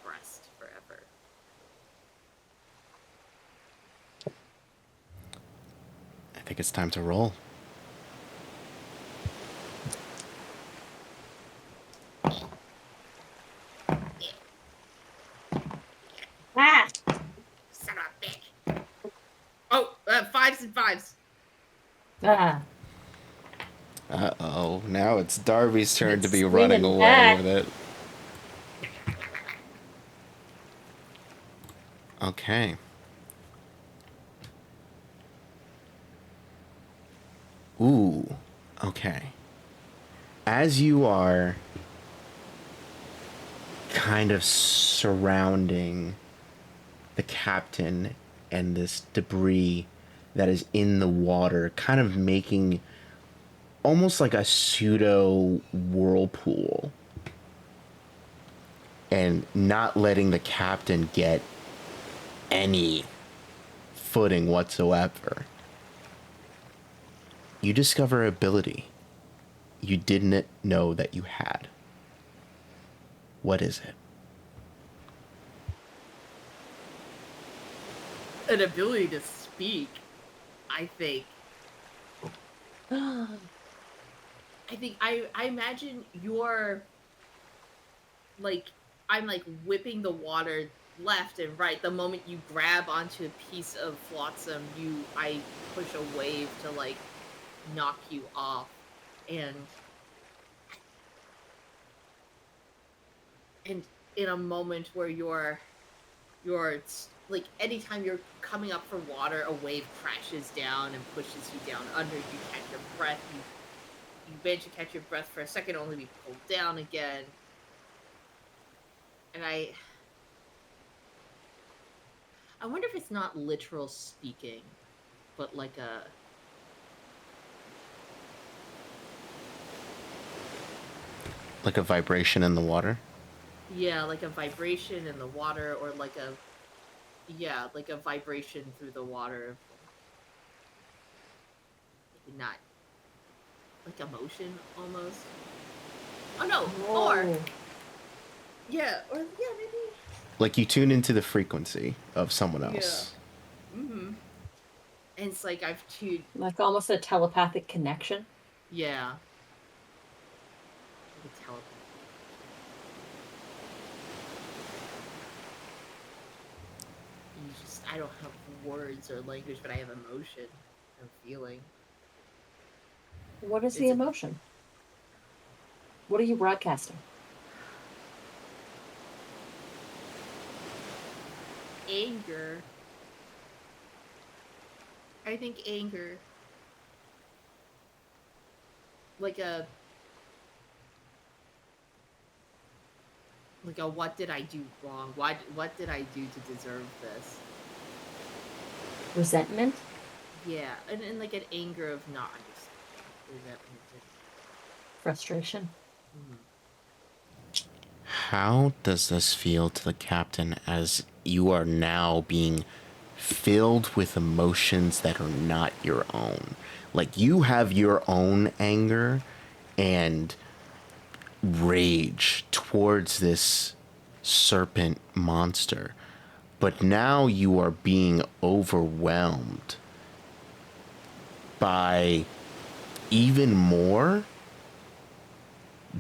rest forever. think it's time to roll. Ah! Son of a bitch. Oh, 5s and 5s. Ah! Uh-oh. Now it's Darby's turn to be Swinging running away back. with it. Okay. Ooh. Okay. As you are kind of surrounding the captain and this debris that is in the water, kind of making almost like a pseudo whirlpool and not letting the captain get any footing whatsoever, you discover an ability you didn't know that you had. What is it? An ability to speak, I think. I imagine you're like, I'm like whipping the water left and right. The moment you grab onto a piece of flotsam, I push a wave to like knock you off, and in a moment where you're like, anytime you're coming up for water, a wave crashes down and pushes you down under. You catch your breath. You manage to catch your breath for a second, only to be pulled down again. And I wonder if it's not literal speaking, but like Like a vibration in the water? yeah, like a vibration in the water, or like a vibration through the water. Maybe not like emotion almost. Oh no, or maybe. Like you tune into the frequency of someone else. Yeah. Mm-hmm. And it's like I've tuned. Like almost a telepathic connection. Yeah. Like a telepathy. I don't have words or language, but I have emotion and feeling. What is the emotion? What are you broadcasting? Anger. I think anger. Like a what did I do wrong? What did I do to deserve this? Resentment? Yeah, and like an anger of not understanding. Resentment. Frustration? How does this feel to the captain as you are now being filled with emotions that are not your own? Like you have your own anger and rage towards this serpent monster, but now you are being overwhelmed by even more,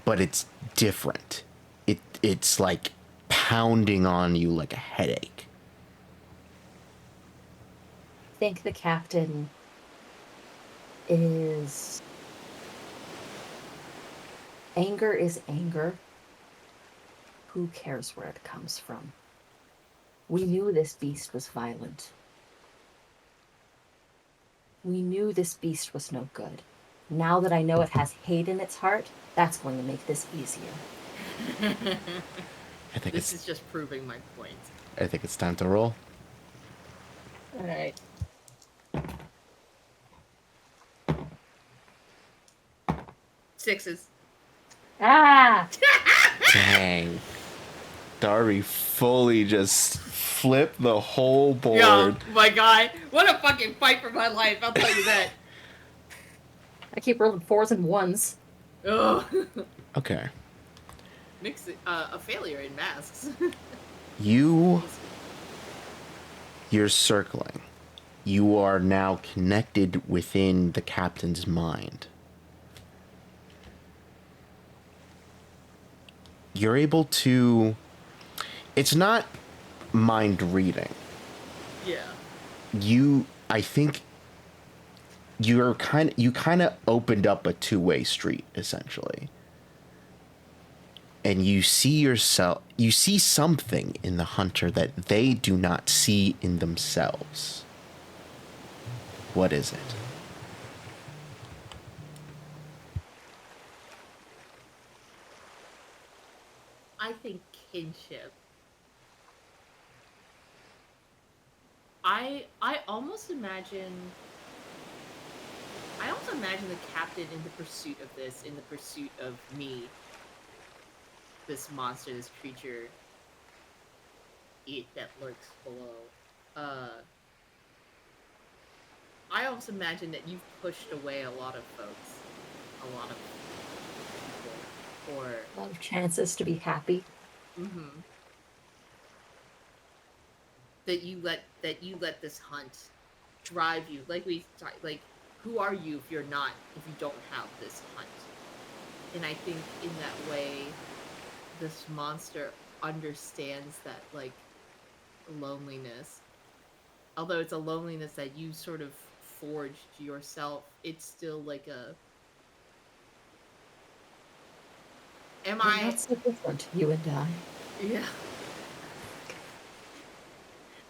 but it's different. It's like pounding on you like a headache. I think the captain is... Anger is anger. Who cares where it comes from? We knew this beast was violent. We knew this beast was no good. Now that I know it has hate in its heart, that's going to make this easier. I think this is just proving my point. I think it's time to roll. All right. Sixes. Ah! Dang. Dari fully just flipped the whole board. Yeah, my guy. What a fucking fight for my life, I'll tell you that. I keep rolling 4s and 1s. Ugh. Okay. Mix it, a failure in masks. You're circling. you are now connected within the captain's mind. You're able to... It's not mind reading. Yeah. I think you kind of opened up a two-way street, essentially. And you see something in the hunter that they do not see in themselves. What is it? I think kinship. I almost imagine the captain in the pursuit of this, in the pursuit of me, this monster, this creature, it that lurks below. I almost imagine that you've pushed away a lot of folks, a lot of people, or A lot of chances to be happy. mm-hmm, that you let this hunt drive you. Like who are you if you don't have this hunt? And I think in that way, this monster understands that like loneliness. Although it's a loneliness that you sort of forged yourself, it's still like a. Am We're I not so different, you and I. Yeah.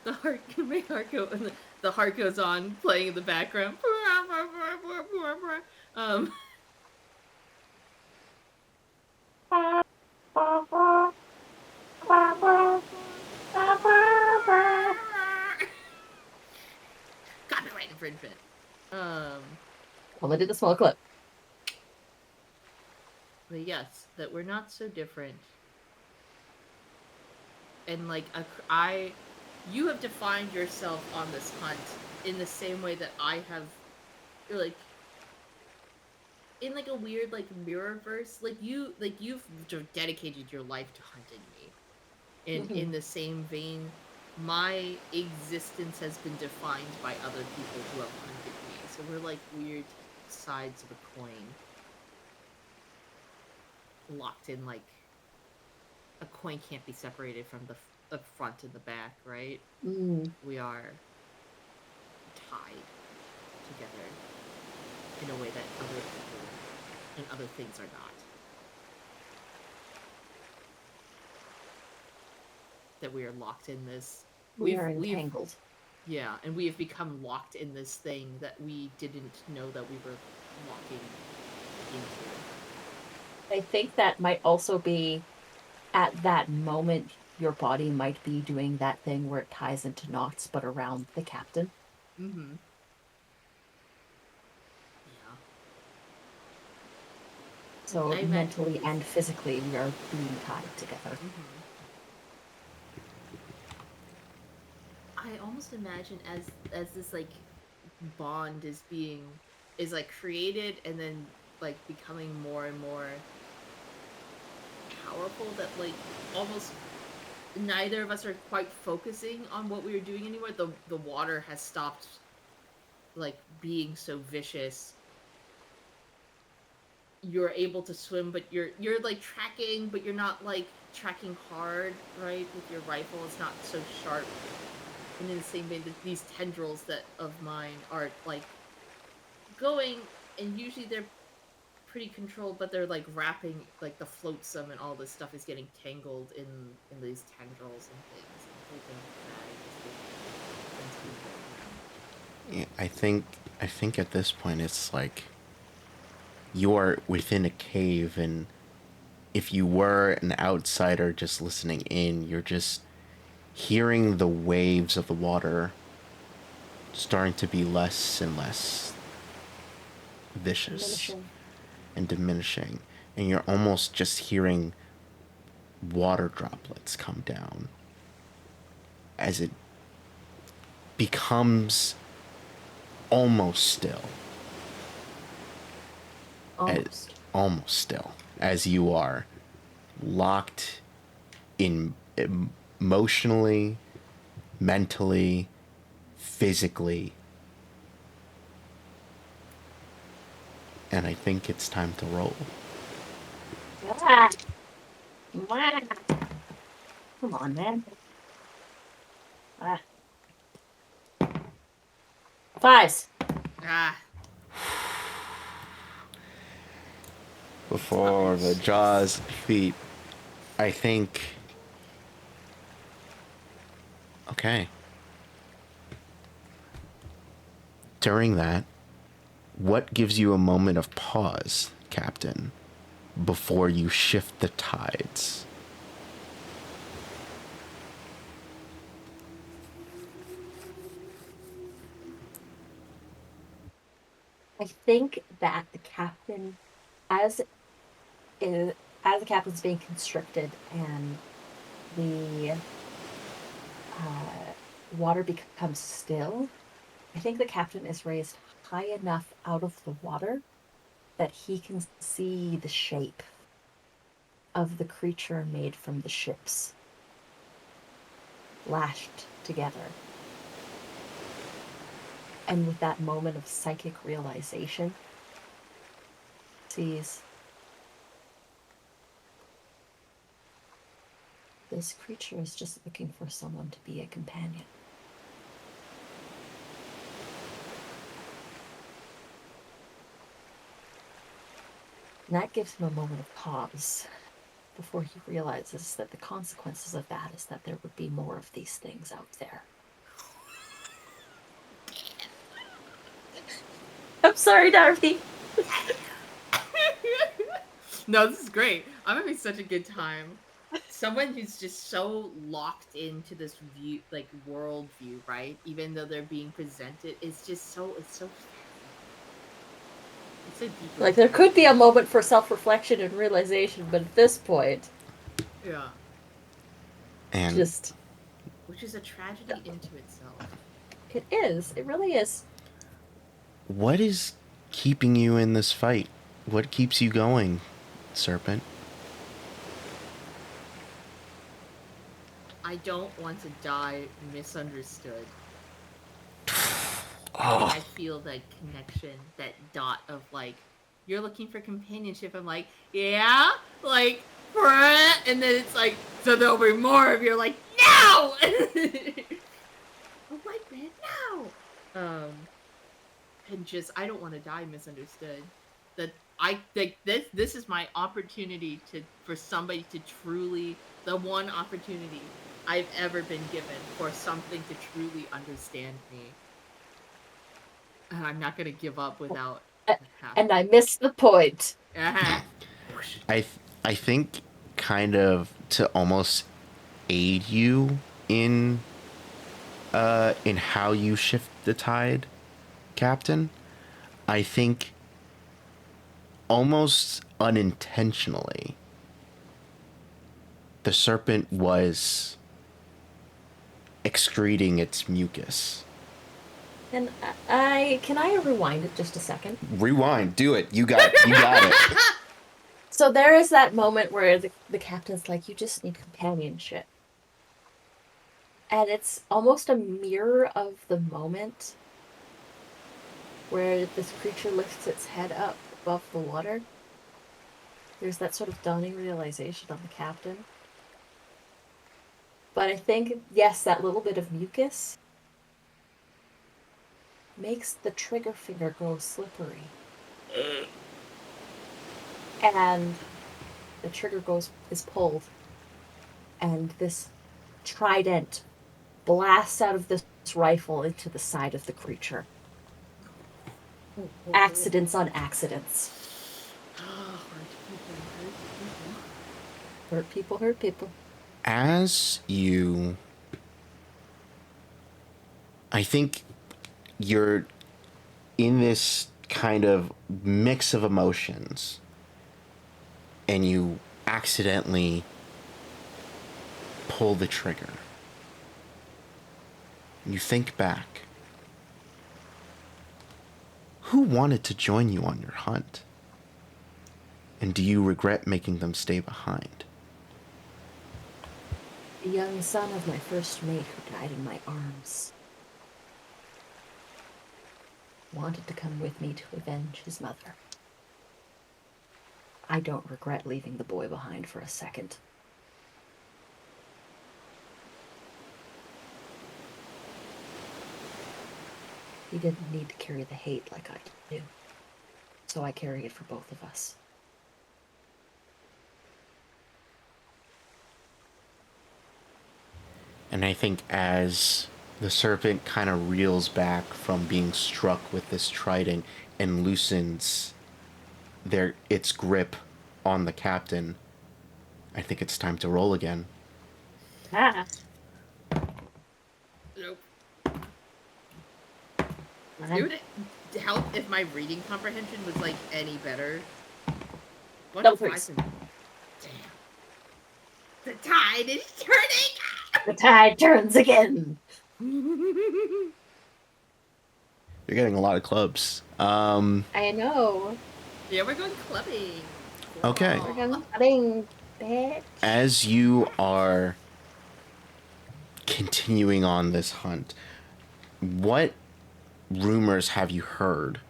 The heart, my heart go, the heart goes on playing in the background. Um. Copyright infringement. Only did a small clip. But yes, that we're not so different. And like you have defined yourself on this hunt in the same way that I have, like, in like a weird like mirror verse. You've dedicated your life to hunting me. And in the same vein, my existence has been defined by other people who have hunted me. So we're like weird sides of a coin, locked in like a coin can't be separated from the front and the back, right? We are tied together in a way that other people and other things are not. That we are locked in this. We are entangled. Yeah, and we have become locked in this thing that we didn't know that we were walking into. I think that might also be, at that moment, your body might be doing that thing where it ties into knots, but around the captain. Mm-hmm. Yeah. So mentally and physically, we are being tied together. Mm-hmm. I almost imagine as this like bond is like created and then like becoming more and more powerful, that like almost neither of us are quite focusing on what we were doing anymore. The water has stopped like being so vicious. You're able to swim, but you're like tracking, but you're not like tracking hard, right? With your rifle, it's not so sharp. And in the same vein, these tendrils of mine are like going, and usually they're pretty controlled, but they're like wrapping, like the flotsam and all this stuff is getting tangled in these tendrils and things. Yeah, I think at this point it's like you're within a cave, and if you were an outsider just listening in, you're just hearing the waves of the water starting to be less and less vicious and diminishing, and you're almost just hearing water droplets come down as it becomes almost still. Almost still, as you are locked in emotionally, mentally, physically and I think it's time to roll. Ah. Come on, man. 5s. Ah. Before the jaws feet, I think. Okay. During that, what gives you a moment of pause, Captain, before you shift the tides? I think that the captain, as the captain's being constricted and the water becomes still, I think the captain is raised high enough out of the water that he can see the shape of the creature made from the ships, lashed together. And with that moment of psychic realization, sees this creature is just looking for someone to be a companion. And that gives him a moment of pause before he realizes that the consequences of that is that there would be more of these things out there. I'm sorry, Darby. No, this is great. I'm having such a good time. Someone who's just so locked into this view, like world view, right? Even though they're being presented, it's just so it's so deep. Like, there could be a moment for self-reflection and realization, but at this point, yeah, And just which is a tragedy into itself. it is. It really is. what is keeping you in this fight? What keeps you going, Serpent? I don't want to die misunderstood. Oh. I feel that connection, that dot of like, you're looking for companionship. I'm like, yeah, like, and then it's like, so there'll be more of you're like, no, a white man, no. And just I don't want to die misunderstood. That I think this is my opportunity for somebody to truly, the one opportunity I've ever been given for something to truly understand me. And I'm not gonna give up without. And I missed the point. Uh-huh. I think kind of to almost aid you in how you shift the tide, Captain. I think almost unintentionally the serpent was excreting its mucus. And can I rewind it just a second? Rewind, do it. You got it. So there is that moment where the captain's like, you just need companionship. And it's almost a mirror of the moment where this creature lifts its head up above the water. There's that sort of dawning realization of the captain. But I think, yes, that little bit of mucus makes the trigger finger go slippery. And the trigger is pulled. And this trident blasts out of this rifle into the side of the creature. Accidents on accidents. Hurt people, hurt people. As you... I think you're in this kind of mix of emotions and you accidentally pull the trigger. You think back. Who wanted to join you on your hunt? And do you regret making them stay behind? The young son of my first mate who died in my arms wanted to come with me to avenge his mother. I don't regret leaving the boy behind for a second. He didn't need to carry the hate like I do, so I carry it for both of us. And I think as the serpent kind of reels back from being struck with this trident and loosens its grip on the captain, I think it's time to roll again. Ah. Nope. It would help if my reading comprehension was like any better. No, please. Damn. The tide is turning! The tide turns again! You're getting a lot of clubs. I know. Yeah, we're going clubbing. Okay. We're going clubbing, bitch. As you are continuing on this hunt, what rumors have you heard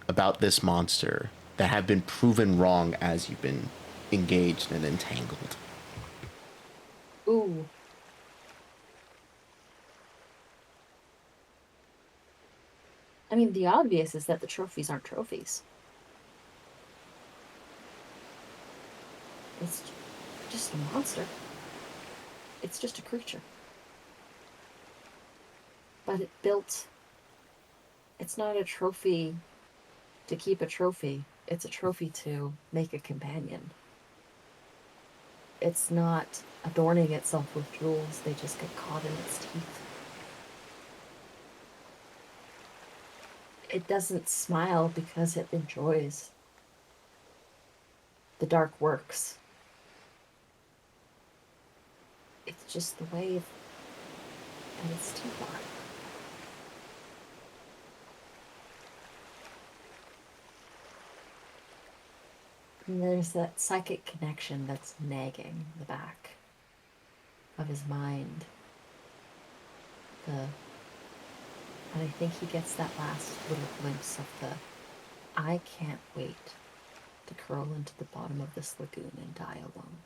about this monster that have been proven wrong as you've been engaged and entangled? Ooh. I mean, the obvious is that the trophies aren't trophies. It's just a monster. It's just a creature. But it's not a trophy to keep a trophy. It's a trophy to make a companion. It's not adorning itself with jewels. They just get caught in its teeth. It doesn't smile because it enjoys the dark works. It's just the way that its teeth are. And there's that psychic connection that's nagging the back of his mind. And I think he gets that last little glimpse of I can't wait to curl into the bottom of this lagoon and die alone.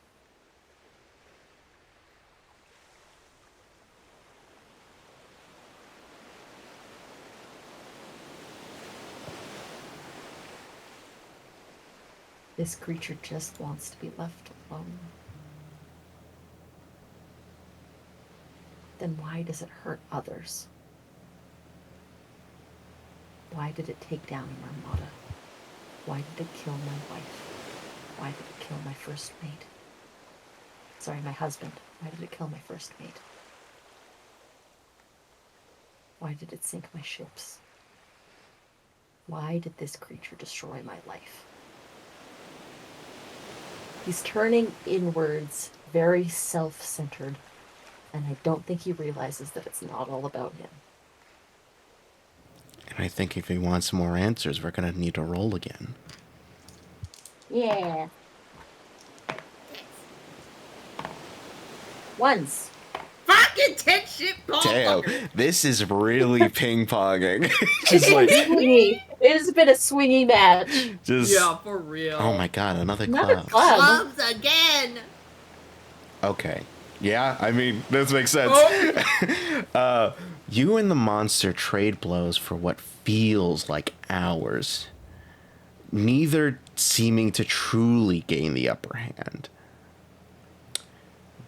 This creature just wants to be left alone. Then why does it hurt others? Why did it take down an armada? Why did it kill my wife? Why did it kill my first mate? Sorry, my husband. Why did it kill my first mate? Why did it sink my ships? Why did this creature destroy my life? He's turning inwards, very self-centered, and I don't think he realizes that it's not all about him. And I think if he wants more answers, we're going to need to roll again. Yeah. Ones. Fucking 10 shit ball. Damn, this is really ping-ponging. Just like swingy. It has been a swingy match. Yeah, for real. Oh my god, another club. Clubs again. Okay. Yeah, I mean, this makes sense. Oh. You and the monster trade blows for what feels like hours, neither seeming to truly gain the upper hand.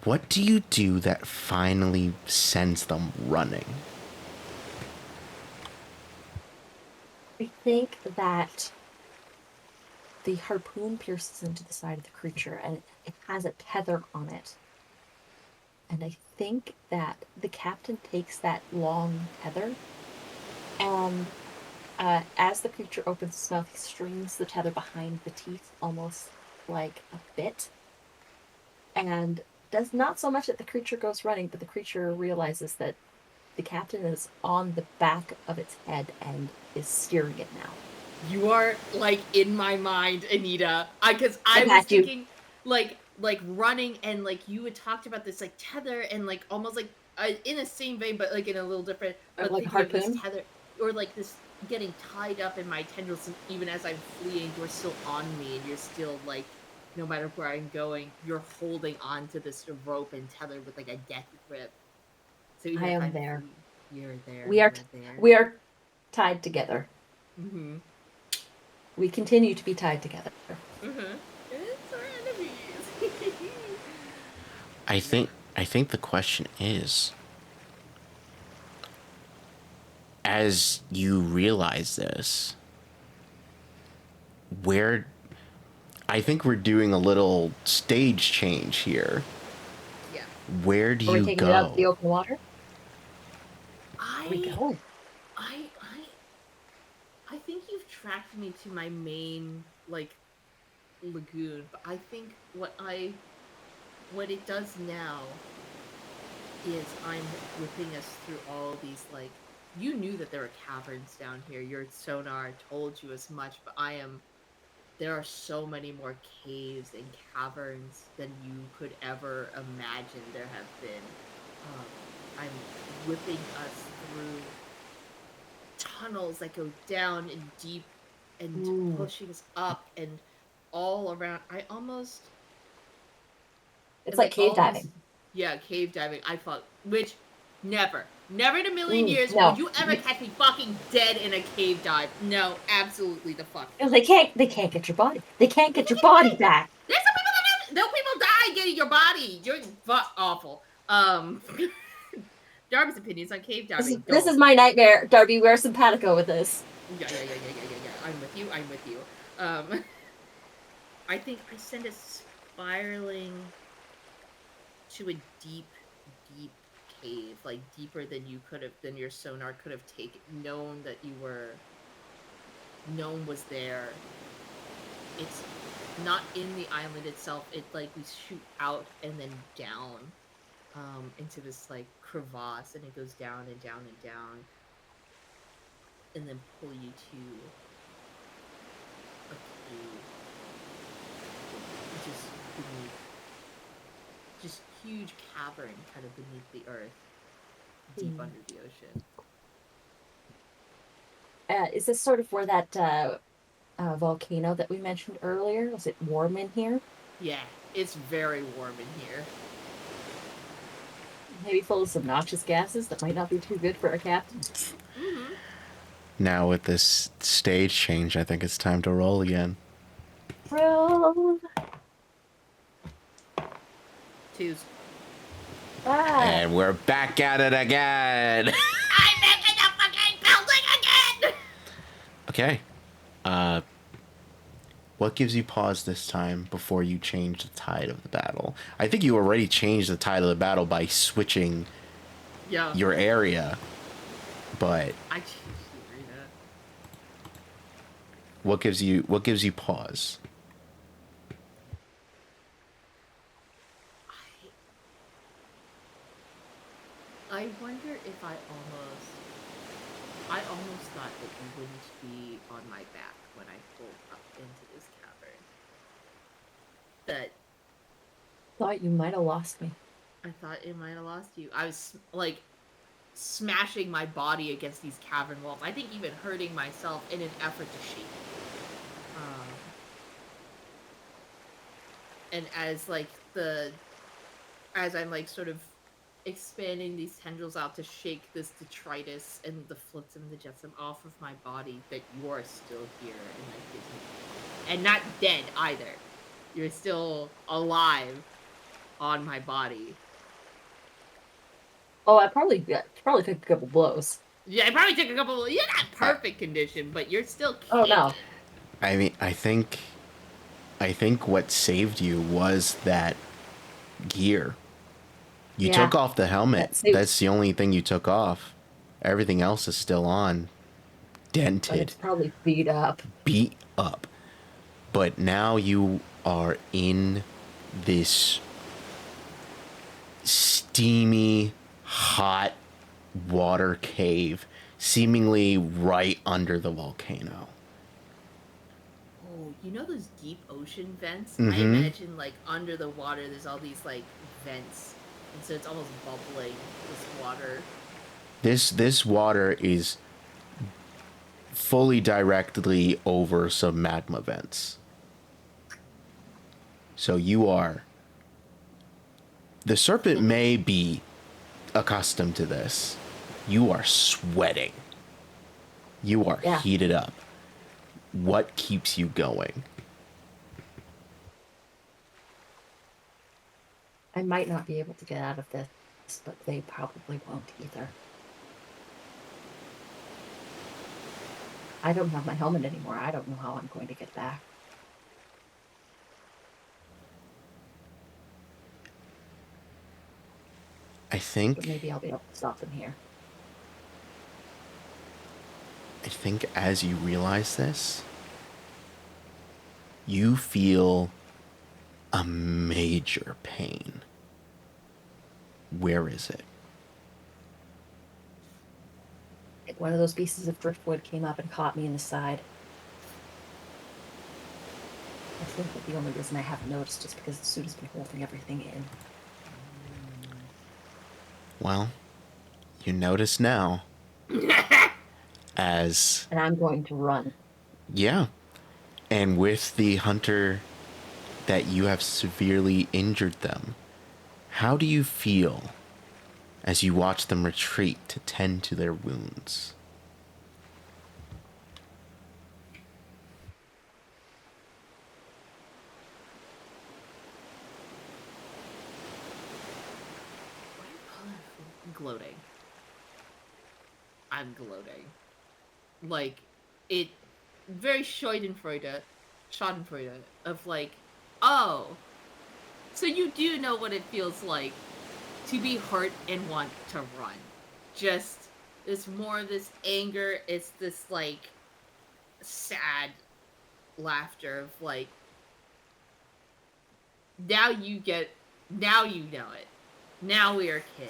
What do you do that finally sends them running? I think that the harpoon pierces into the side of the creature and it has a tether on it. And I think that the captain takes that long tether and as the creature opens its mouth, he strings the tether behind the teeth almost like a bit. And does not so much that the creature goes running, but the creature realizes that the captain is on the back of its head and is steering it now. You are, like, in my mind, Anita. Because I was thinking, like running, and, like, you had talked about this, like, tether, and, like, almost, like, in the same vein, but, like, in a little different... Or like a harpoon? Tether, or, like, this getting tied up in my tendrils, and even as I'm fleeing, you're still on me, and you're still like, no matter where I'm going, you're holding on to this rope and tethered with like a death grip. So even I if am I'm there. you're there. We are You're there. we are tied together. Mm-hmm. We continue to be tied together. Mm-hmm. It's our enemies. I think the question is, as you realize this, where I think we're doing a little stage change here. Yeah. Where do Are we you taking it out of the go? open water? Where are we going? I I think you've tracked me to my main like lagoon, but I think what it does now is I'm whipping us through all these like you knew that there were caverns down here. Your sonar told you as much, but there are so many more caves and caverns than you could ever imagine there have been. I'm whipping us through tunnels that go down and deep and Ooh. pushing us up and all around. I almost It's like like cave all these diving. yeah, cave diving. I thought which never in a million years will No. you ever catch me fucking dead in a cave dive. No, absolutely the fuck not. They can't get your body. They can't get your body back. There's some people that no people die getting your body. You're awful. Darby's opinions on cave diving. This Don't. is my nightmare. Darby, wear simpatico with this. Yeah. I'm with you. I'm with you. I think I send us spiraling to a deep, deep cave, like deeper than than your sonar could have taken, known was there. It's not in the island itself. It like we shoot out and then down, into this like crevasse, and it goes down and down and down, and then pull you to a cave, just beneath, just huge cavern, kind of beneath the earth, deep under the ocean. Is this sort of where that volcano that we mentioned earlier? Was it warm in here? Yeah, it's very warm in here. Maybe full of some noxious gases that might not be too good for a captain. Mm-hmm. Now with this stage change, I think it's time to roll again. Roll. Twos. And we're back at it again. I'm back in the fucking building again! Okay. What gives you pause this time before you change the tide of the battle? I think you already changed the tide of the battle by switching your area. But I changed the arena. what gives you pause? I wonder if I almost thought that you wouldn't be on my back when I pulled up into this cavern. That Thought you might have lost me. I thought it might have lost you. I was like smashing my body against these cavern walls. I think even hurting myself in an effort to shake. And as I'm like sort of expanding these tendrils out to shake this detritus and the flotsam and the jetsam off of my body, that you are still here, and that gives me, and not dead either. You're still alive on my body. Oh, I probably took a couple blows. Yeah, I probably took a couple. You're not perfect condition, but you're still kicking. Oh no. I mean, I think what saved you was that gear. You took off the helmet. That's the only thing you took off. Everything else is still on. Dented. But it's probably beat up. But now you are in this steamy, hot water cave, seemingly right under the volcano. Oh, you know those deep ocean vents? Mm-hmm. I imagine like under the water there's all these like vents. And so it's almost bubbling, this water. This water is fully directly over some magma vents. So you are... The serpent may be accustomed to this. You are sweating. You are heated up. What keeps you going? I might not be able to get out of this, but they probably won't either. I don't have my helmet anymore. I don't know how I'm going to get back. I think... But maybe I'll be able to stop them here. I think as you realize this, you feel a major pain. Where is it? One of those pieces of driftwood came up and caught me in the side. I think that the only reason I haven't noticed is because the suit has been holding everything in. Well, you notice now. As... And I'm going to run. Yeah. And with the hunter that you have severely injured them, how do you feel as you watch them retreat to tend to their wounds? Gloating. I'm gloating. Like, it... Very schadenfreude of like, oh, so you do know what it feels like to be hurt and want to run. Just, it's more of this anger, it's this, like, sad laughter of, like, now you know it. Now we are kin.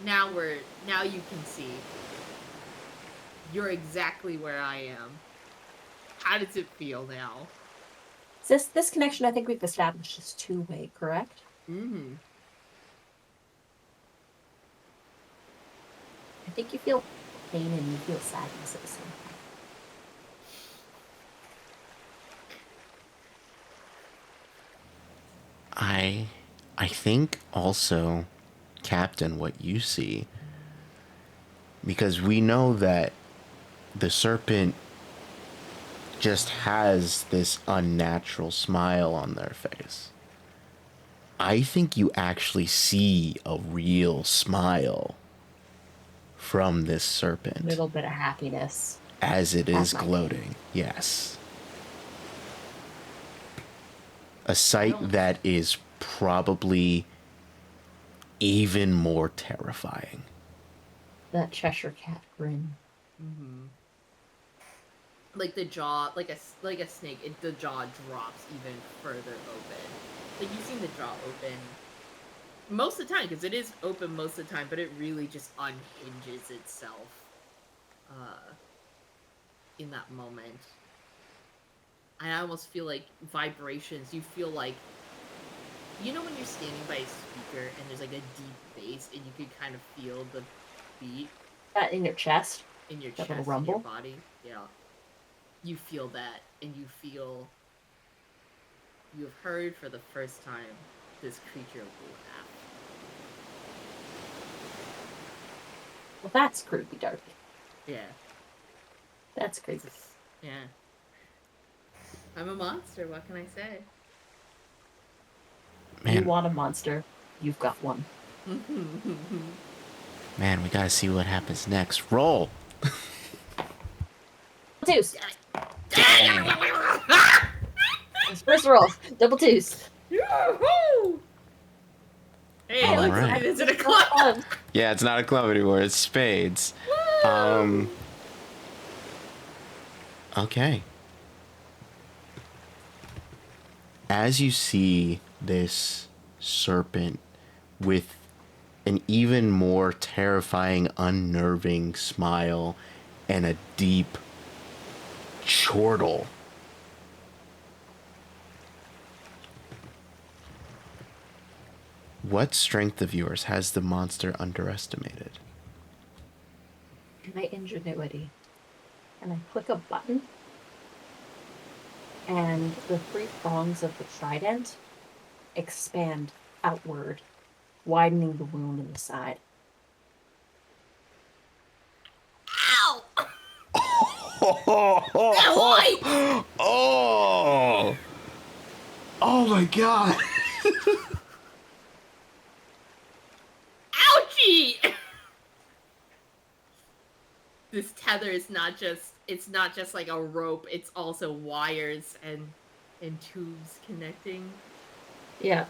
Now you can see. You're exactly where I am. How does it feel now? This connection I think we've established is two-way, correct? Mm-hmm. I think you feel pain and you feel sadness at the same time. I think also, Captain, what you see, because we know that the serpent just has this unnatural smile on their face. I think you actually see a real smile from this serpent. A little bit of happiness. As it is gloating, yes. A sight that is probably even more terrifying. That Cheshire Cat grin. Mm-hmm. Like the jaw, like a snake, the jaw drops even further open. Like you've seen the jaw open most of the time, because it is open most of the time, but it really just unhinges itself in that moment. And I almost feel like vibrations, you feel like, you know when you're standing by a speaker and there's like a deep bass and you can kind of feel the beat? In your chest? In your that chest, little rumble? in your body? Yeah. You feel that, and you feel you've heard for the first time this creature laugh. Well, that's creepy, Darby. Yeah. That's creepy. Yeah. I'm a monster, what can I say? Man. You want a monster, you've got one. Man, we gotta see what happens next. Roll! Twos! First roll, double twos. Yoo-hoo! Hey, look, right. It's in a club. Yeah, it's not a club anymore, it's spades. Okay. As you see this serpent with an even more terrifying, unnerving smile and a deep chortle, what strength of yours has the monster underestimated? My ingenuity. and I click a button, and the 3 prongs of the trident expand outward, widening the wound in the side. Ow! Oh! Oh my god! Ouchie! This tether is not just like a rope, it's also wires and tubes connecting. Yeah.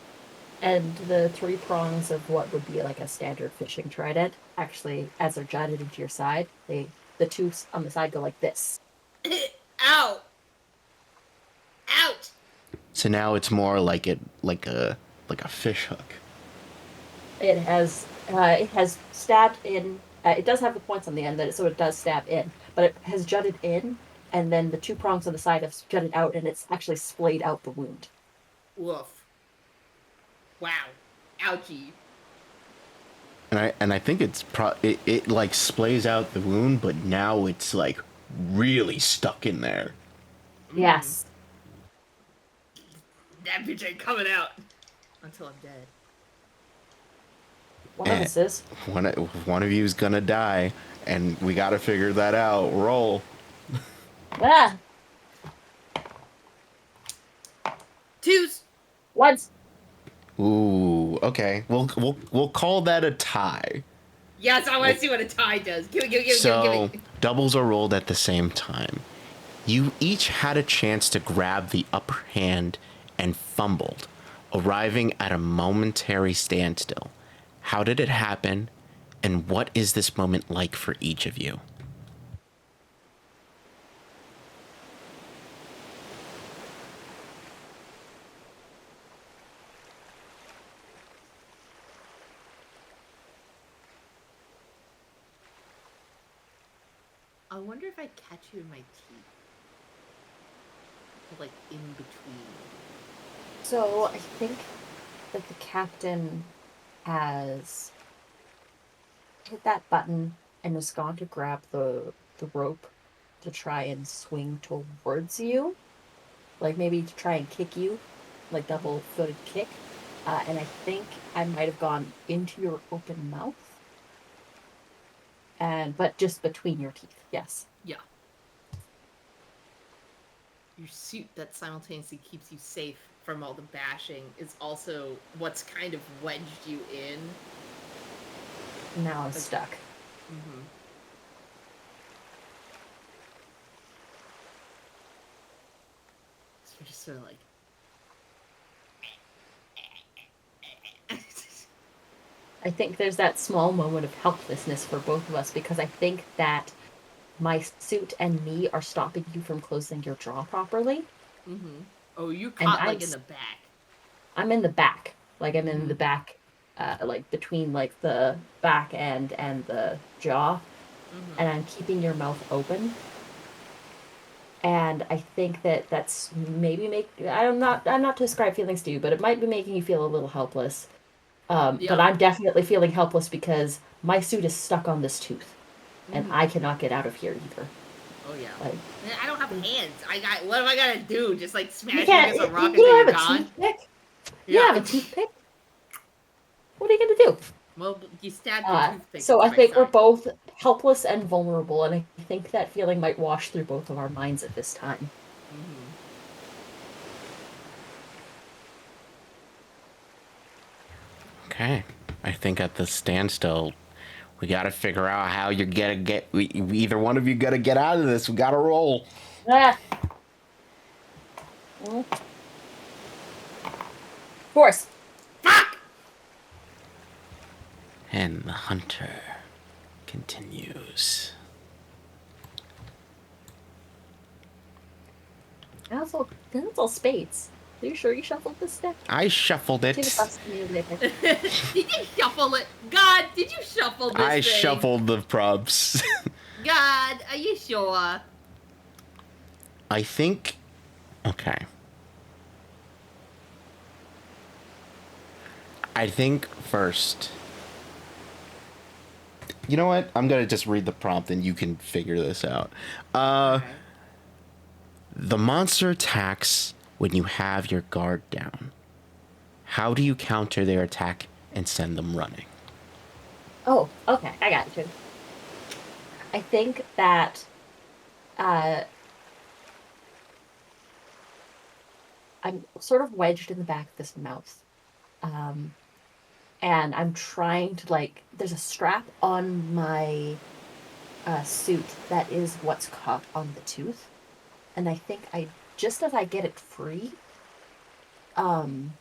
And the 3 prongs of what would be like a standard fishing trident, actually, as they're jutted into your side, the tubes on the side go like this. Ow! Ouch! So now it's more like a fish hook. It has stabbed in. It does have the points on the end, so it does stab in, but it has jutted in, and then the 2 prongs on the side have jutted out, and it's actually splayed out the wound. Woof. Wow. Ouchie. And I think it like splays out the wound, but now it's like really stuck in there. Yes. That bitch ain't coming out until I'm dead. One of us is. One of you is gonna die, and we gotta figure that out. Roll. Ah! 2s. 1s. Ooh, okay. We'll call that a tie. Yes, I want to see what a tie does. Give me. Doubles are rolled at the same time. You each had a chance to grab the upper hand and fumbled, arriving at a momentary standstill. How did it happen, and what is this moment like for each of you? I wonder if I catch you in my teeth. Like in between. So I think that the captain has hit that button and has gone to grab the rope to try and swing towards you, like maybe to try and kick you, like double-footed kick. And I think I might have gone into your open mouth, but just between your teeth. Yes. Yeah. Your suit that simultaneously keeps you safe from all the bashing is also what's kind of wedged you in. Now I'm stuck. Mm-hmm. So you're just sort of like... I think there's that small moment of helplessness for both of us, because I think that my suit and me are stopping you from closing your jaw properly. Mm-hmm. Oh, you caught And like in the back. I'm in the back. Like I'm in the back, like between like the back end and the jaw. Mm-hmm. And I'm keeping your mouth open. And I think that's maybe I'm not to describe feelings to you, but it might be making you feel a little helpless. But I'm definitely feeling helpless because my suit is stuck on this tooth, and I cannot get out of here either. Oh yeah. Like, I don't have hands. What am I gonna do? Just like smash can't. against a rock and You say you're have a gone? toothpick. Yeah. You have a toothpick. What are you gonna do? Well, you stabbed the toothpick. So I into my think we're side. both helpless and vulnerable, and I think that feeling might wash through both of our minds at this time. Mm-hmm. Okay. I think at the standstill, we gotta figure out how you're gonna get. Either one of you gotta get out of this. We gotta roll. Ah. Of course. Fuck! And the hunter continues. That's all spades. Are you sure you shuffled this deck? I shuffled it. Did you shuffle it? God, did you shuffle this I thing? shuffled the props. God, are you sure? I think. Okay. I think first, You know what? I'm gonna just read the prompt and you can figure this out. Okay. The monster attacks when you have your guard down. How do you counter their attack and send them running? Oh, okay, I got you. I think that uh, I'm sort of wedged in the back of this mouth. Um, and I'm trying to, like, there's a strap on my suit that is what's caught on the tooth. And I think just as I get it free, um,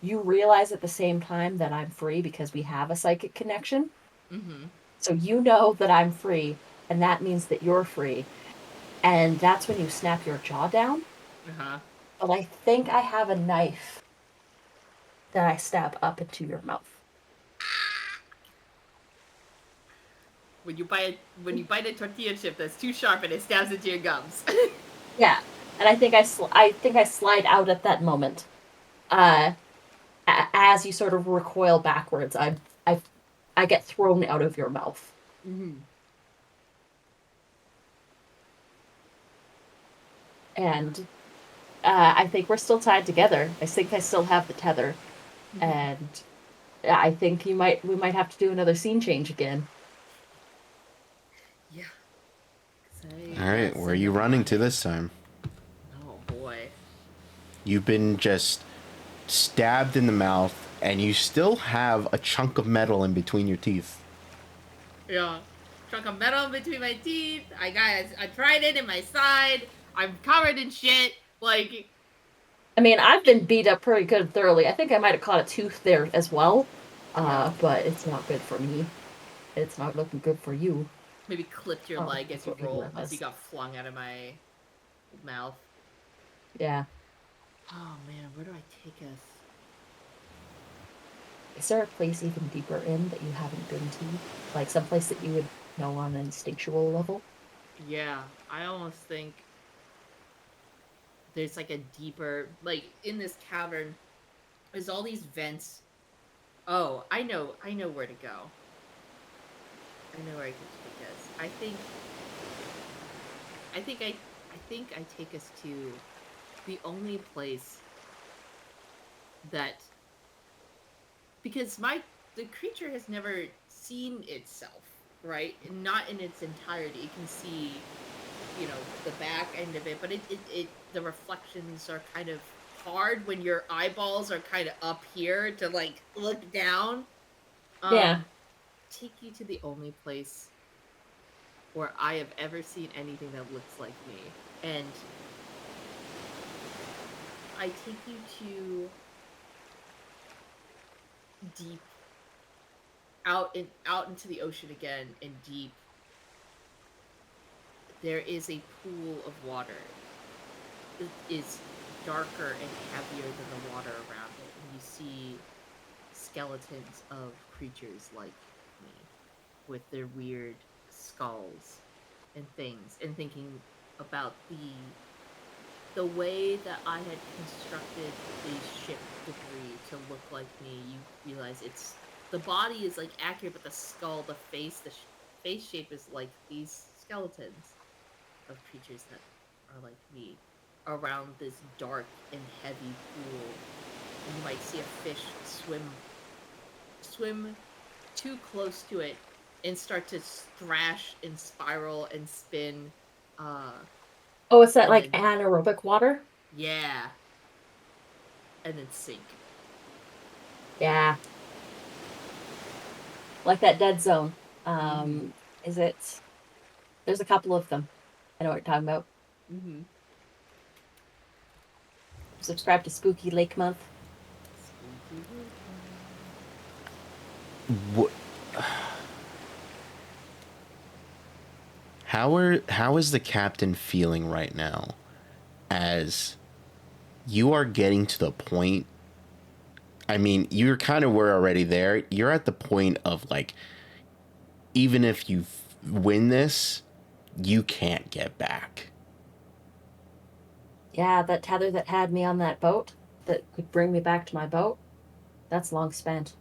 you realize at the same time that I'm free because we have a psychic connection. Mm-hmm. So you know that I'm free, and that means that you're free. And that's when you snap your jaw down. Uh-huh. But I think I have a knife that I stab up into your mouth. When you bite a tortilla chip that's too sharp and it stabs into your gums. Yeah, and I think I slide out at that moment. As you sort of recoil backwards, I get thrown out of your mouth. Mm-hmm. And I think we're still tied together. I think I still have the tether, Mm-hmm. and I think we might have to do another scene change again. Yeah. All right, where are you running to this time? Oh boy. You've been just stabbed in the mouth, and you still have a chunk of metal in between your teeth. Yeah. Chunk of metal between my teeth. I tried it in my side. I'm covered in shit. Like, I mean, I've been beat up pretty good thoroughly. I think I might have caught a tooth there as well, yeah. but it's not good for me. It's not looking good for you. Maybe clipped your Oh, leg as you that's what you as you realize. got flung out of my mouth. Yeah. Oh man, where do I take us? Is there a place even deeper in that you haven't been to? Like someplace that you would know on an instinctual level? Yeah, I almost think there's like a deeper, like in this cavern, there's all these vents. Oh, I know where to go. I know where I can take us. I think I take us to the only place that, because the creature has never seen itself, right? Not in its entirety. It can see, the back end of it, but the reflections are kind of hard when your eyeballs are kind of up here to like look down. Yeah. Take you to the only place where I have ever seen anything that looks like me. And I take you to deep out into the ocean again, and deep there is a pool of water. It is darker and heavier than the water around it, and you see skeletons of creatures like me with their weird skulls and things, and thinking about the way that I had constructed the ship debris to look like me. You realize the body is like accurate, but the skull, the face shape is like these skeletons of creatures that are like me around this dark and heavy pool. And you might see a fish swim too close to it and start to thrash and spiral and spin. Oh, it's that And like then, anaerobic water? yeah. And then sink. Yeah. Like that dead zone. Mm-hmm. Is it? There's a couple of them. I know what you're talking about. Mm-hmm. Subscribe to Spooky Lake Month. What? How is the captain feeling right now, as you are getting to the point? I mean, you're kind of were already there. You're at the point of like, even if you win this, you can't get back. Yeah, that tether that had me on that boat, that could bring me back to my boat, that's long spent.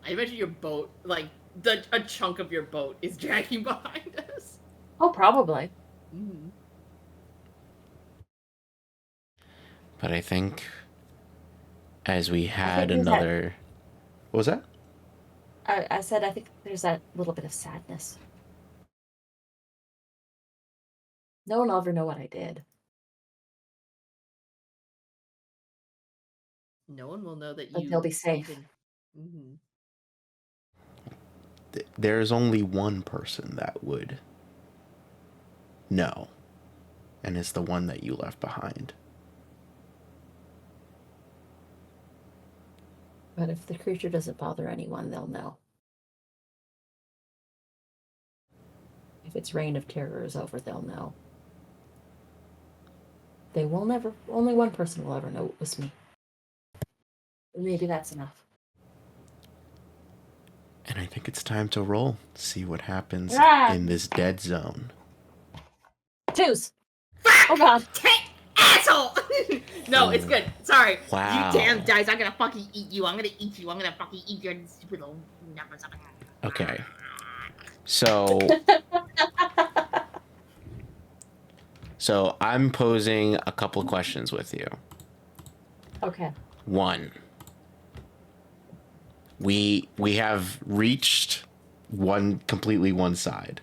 I imagine your boat, like, a chunk of your boat is dragging behind us. Oh, probably. Mm. But I think as we I had think another... What was that? I said I think there's that little bit of sadness. No one will ever know what I did. No one will know that But you. they'll be safe. Mm-hmm. There's only one person that would know, and it's the one that you left behind. But if the creature doesn't bother anyone, they'll know. If its reign of terror is over, they'll know. They will never, only one person will ever know it was me. Maybe that's enough. And I think it's time to roll. See what happens in this dead zone. 2s. Oh god. Asshole! No, it's good. Sorry. Wow. You damn dice, I'm gonna fucking eat you. I'm gonna eat you. I'm gonna fucking eat your stupid little numbers. Okay. So... So I'm posing a couple of questions with you. Okay. 1. We have reached completely one side.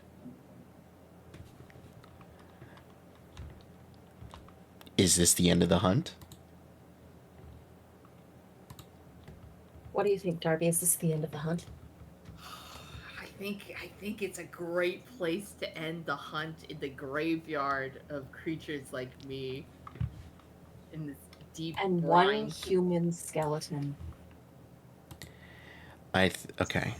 Is this the end of the hunt? What do you think, Darby? Is this the end of the hunt? I think it's a great place to end the hunt in the graveyard of creatures like me. In this deep And brine. one human skeleton. Okay.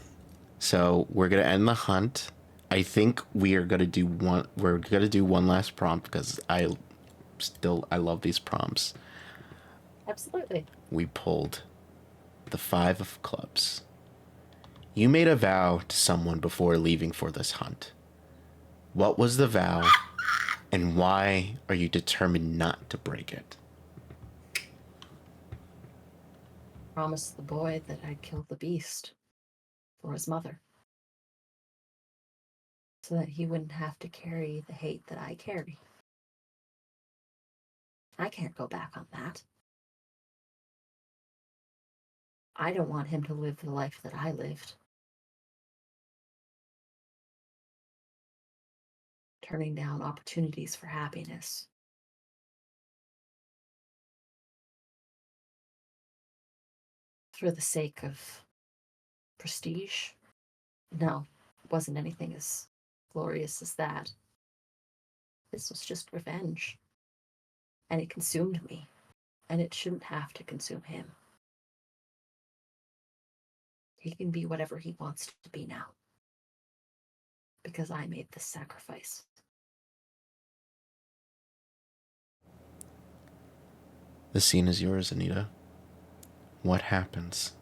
So we're gonna end the hunt. I think we are gonna do one. We're gonna do one last prompt because I love these prompts. Absolutely. We pulled the 5 of clubs. You made a vow to someone before leaving for this hunt. What was the vow, and why are you determined not to break it? Promised the boy that I'd kill the beast for his mother. So that he wouldn't have to carry the hate that I carry. I can't go back on that. I don't want him to live the life that I lived. Turning down opportunities for happiness. For the sake of prestige? No, it wasn't anything as glorious as that. This was just revenge. And it consumed me. And it shouldn't have to consume him. He can be whatever he wants to be now. Because I made this sacrifice. The scene is yours, Anita. What happens?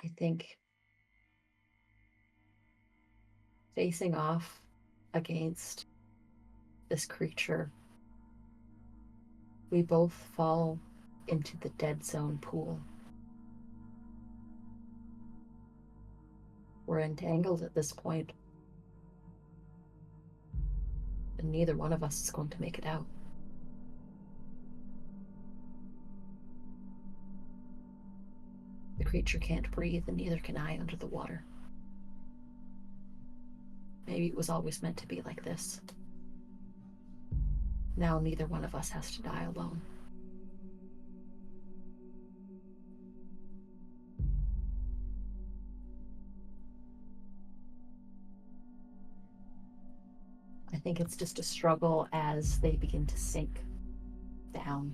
I think facing off against this creature, we both fall into the dead zone pool. We're entangled at this point, and neither one of us is going to make it out. The creature can't breathe, and neither can I under the water. Maybe it was always meant to be like this. Now neither one of us has to die alone. I think it's just a struggle as they begin to sink down,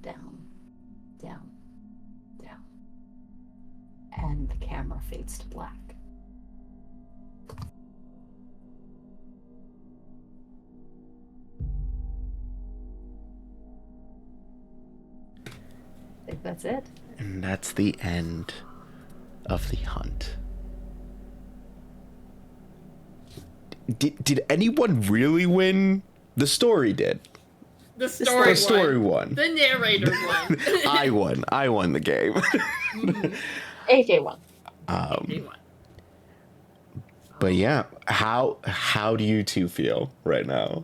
down, down, down. And the camera fades to black. I think that's it. And that's the end of the hunt. Did anyone really win? The story did. The story The story won. The narrator won. I won the game. AJ won. AJ won. But yeah, how do you two feel right now?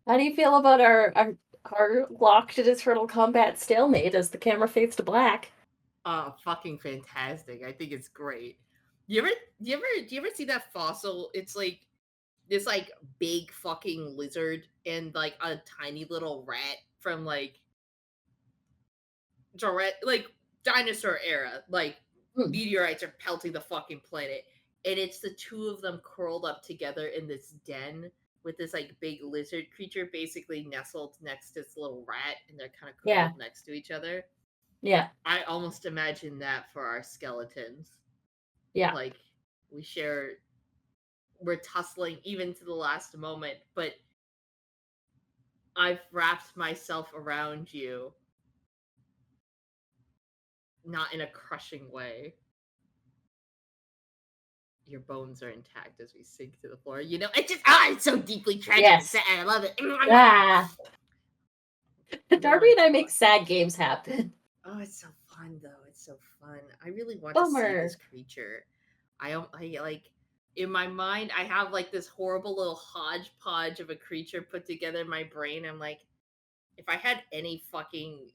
How do you feel about our locked at eternal combat stalemate as the camera fades to black? Oh, fucking fantastic! I think it's great. Do you ever see that fossil? It's like this like big fucking lizard and like a tiny little rat from like dinosaur era. Like meteorites are pelting the fucking planet, and it's the two of them curled up together in this den with this like big lizard creature basically nestled next to this little rat, and they're kind of curled next to each other. Yeah. I almost imagine that for our skeletons. Yeah. Like we're tussling even to the last moment, but I've wrapped myself around you. Not in a crushing way. Your bones are intact as we sink to the floor. You know, it's so deeply tragic and sad. I love it. Darby and I make sad games happen. Oh, it's so fun though. It's so fun. I really want to see this creature. I like in my mind I have like this horrible little hodgepodge of a creature put together in my brain. I'm like, if I had any fucking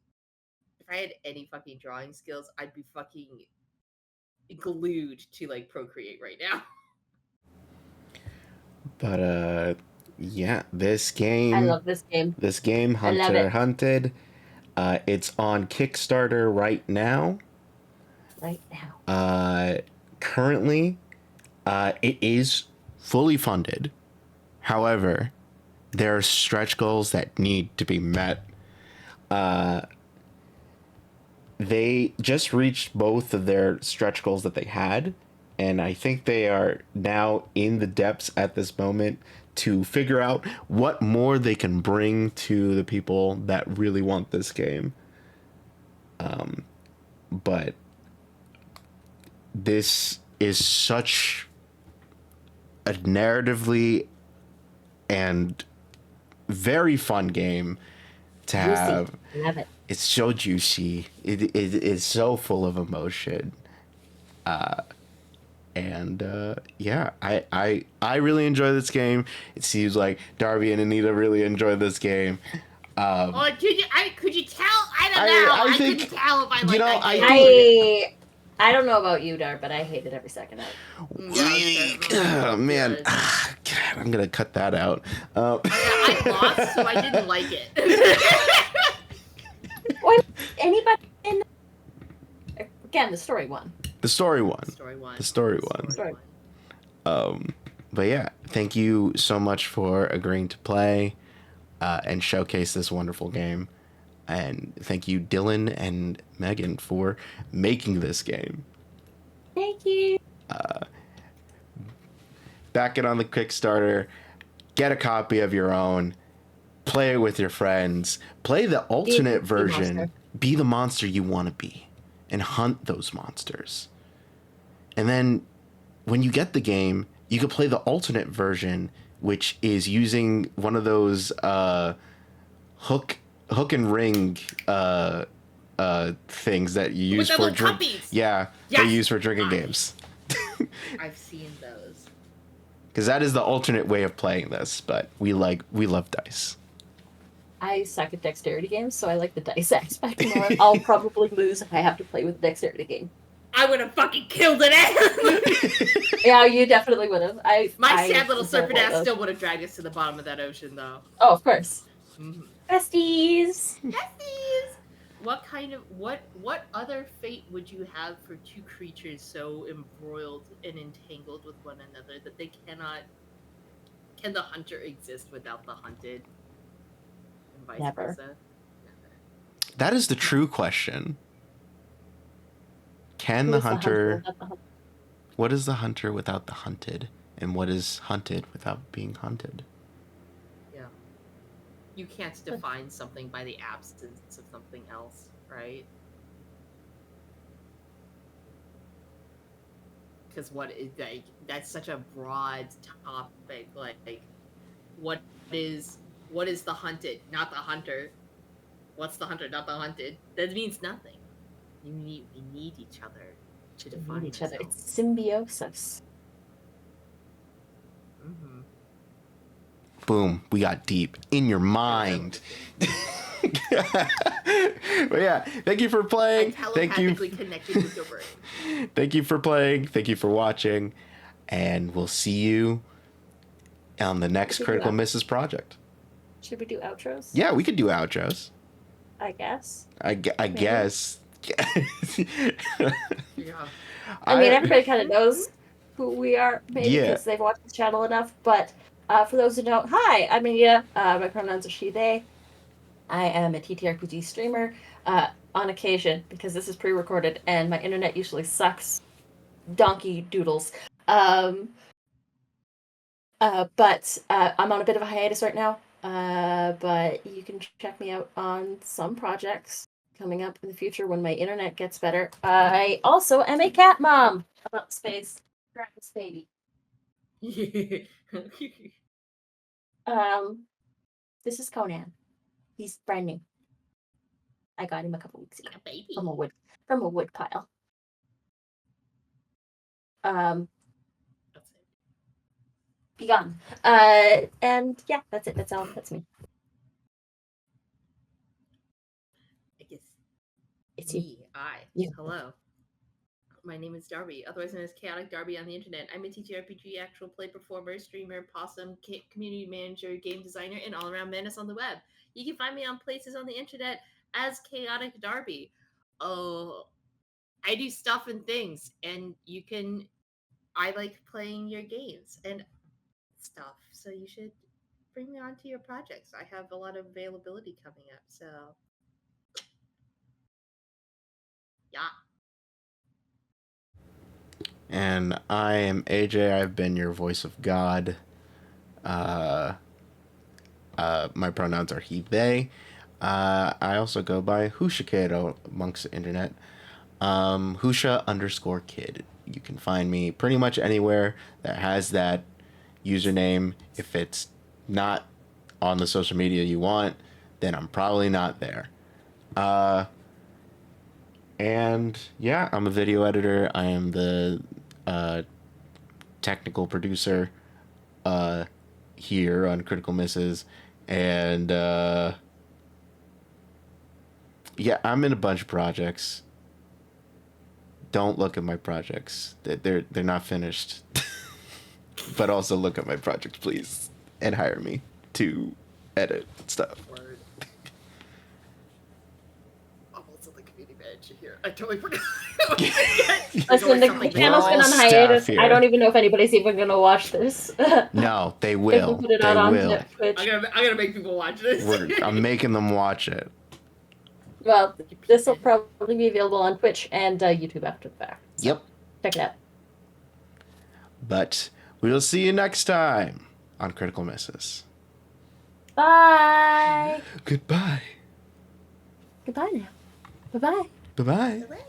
drawing skills, I'd be fucking glued to like Procreate right now. But yeah, this game. I love this game. This game, Hunter x Hunted. It's on Kickstarter right now. Currently, it is fully funded. However, there are stretch goals that need to be met. They just reached both of their stretch goals that they had, and I think they are now in the depths at this moment to figure out what more they can bring to the people that really want this game. But this is such a narratively and very fun game to have. Love it. It's so juicy. It is so full of emotion. Yeah, I really enjoy this game. It seems like Darby and Anita really enjoy this game. Could you tell? I don't know. I couldn't tell if I liked that game. I don't know about you, Dar, but I hated every second of it. Oh, man. God, I'm going to cut that out. I lost, so I didn't like it. Anybody in... Again, the story won. The story won. But yeah, thank you so much for agreeing to play and showcase this wonderful game. And thank you, Dillin and Meghan, for making this game. Thank you. Back it on the Kickstarter. Get a copy of your own. Play it with your friends. Play the alternate version. Be the monster you want to be. And hunt those monsters. And then when you get the game, you can play the alternate version, which is using one of those hook and ring things that you use for drink. Yeah, yes. They use for drinking games. I've seen those. Because that is the alternate way of playing this, but we love dice. I suck at dexterity games, so I like the dice aspect more. I'll probably lose if I have to play with a dexterity game. I would have fucking killed it. Yeah, you definitely would have. My sad little serpent ass still would have dragged us to the bottom of that ocean, though. Oh, of course. Mm-hmm. Besties. What other fate would you have for two creatures so embroiled and entangled with one another that they cannot? Can the hunter exist without the hunted? And vice Never. versa? Never. That is the true question. Can the hunter? What is the hunter without the hunted? And what is hunted without being hunted? Yeah. You can't define something by the absence of something else, right? Because that's such a broad topic. Like, what is What is the hunted, not the hunter? What's the hunter, not the hunted? That means nothing. We need each other to We define need each other. ourselves. It's symbiosis. Mm-hmm. Boom. We got deep in your mind. But yeah, thank you for playing. Thank you. Connected with your brain. Thank you for playing. Thank you for watching. And we'll see you on the next Critical Misses project. Should we do outros? Yeah, we could do outros. I guess. I guess. Yeah. I mean, everybody kind of knows who we are, maybe, because they've watched the channel enough. But for those who don't, hi, I'm India. My pronouns are she, they. I am a ttrpg streamer on occasion, because this is pre-recorded and my internet usually sucks donkey doodles. But I'm on a bit of a hiatus right now. But you can check me out on some projects coming up in the future when my internet gets better. I also am a cat mom. About space. Grab this baby. This is Conan. He's brand new. I got him a couple weeks ago from a wood pile. Be gone. And yeah, that's it. That's all. That's me. I guess it's me. You. Hello. My name is Darby, otherwise known as Chaotic Darby on the internet. I'm a ttrpg actual play performer, streamer, possum, community manager, game designer, and all-around menace on the web. You can find me on places on the internet as Chaotic Darby. Oh, I do stuff and things, and I like playing your games and stuff, so you should bring me onto your projects. I have a lot of availability coming up, so yeah. And I am AJ. I've been your voice of God. My pronouns are he, they. I also go by Hushakado amongst the internet. Husha_kid. You can find me pretty much anywhere that has that username. If it's not on the social media you want, then I'm probably not there. And yeah, I'm a video editor. I am the technical producer here on Critical Misses. And yeah, I'm in a bunch of projects. Don't look at my projects. They're not finished. But also look at my projects, please, and hire me to edit stuff. Word. I'm also the community manager here. I totally forgot. Listen, the channel's been on hiatus. I don't even know if anybody's even gonna watch this. No, they will. Put it they out on will. Twitch. I'm gonna make people watch this. I'm making them watch it. Well, this will probably be available on Twitch and YouTube after the fact. So Yep. check it out. But we'll see you next time on Critical Misses. Bye. Goodbye. Goodbye now. Bye-bye. Bye-bye. Hooray.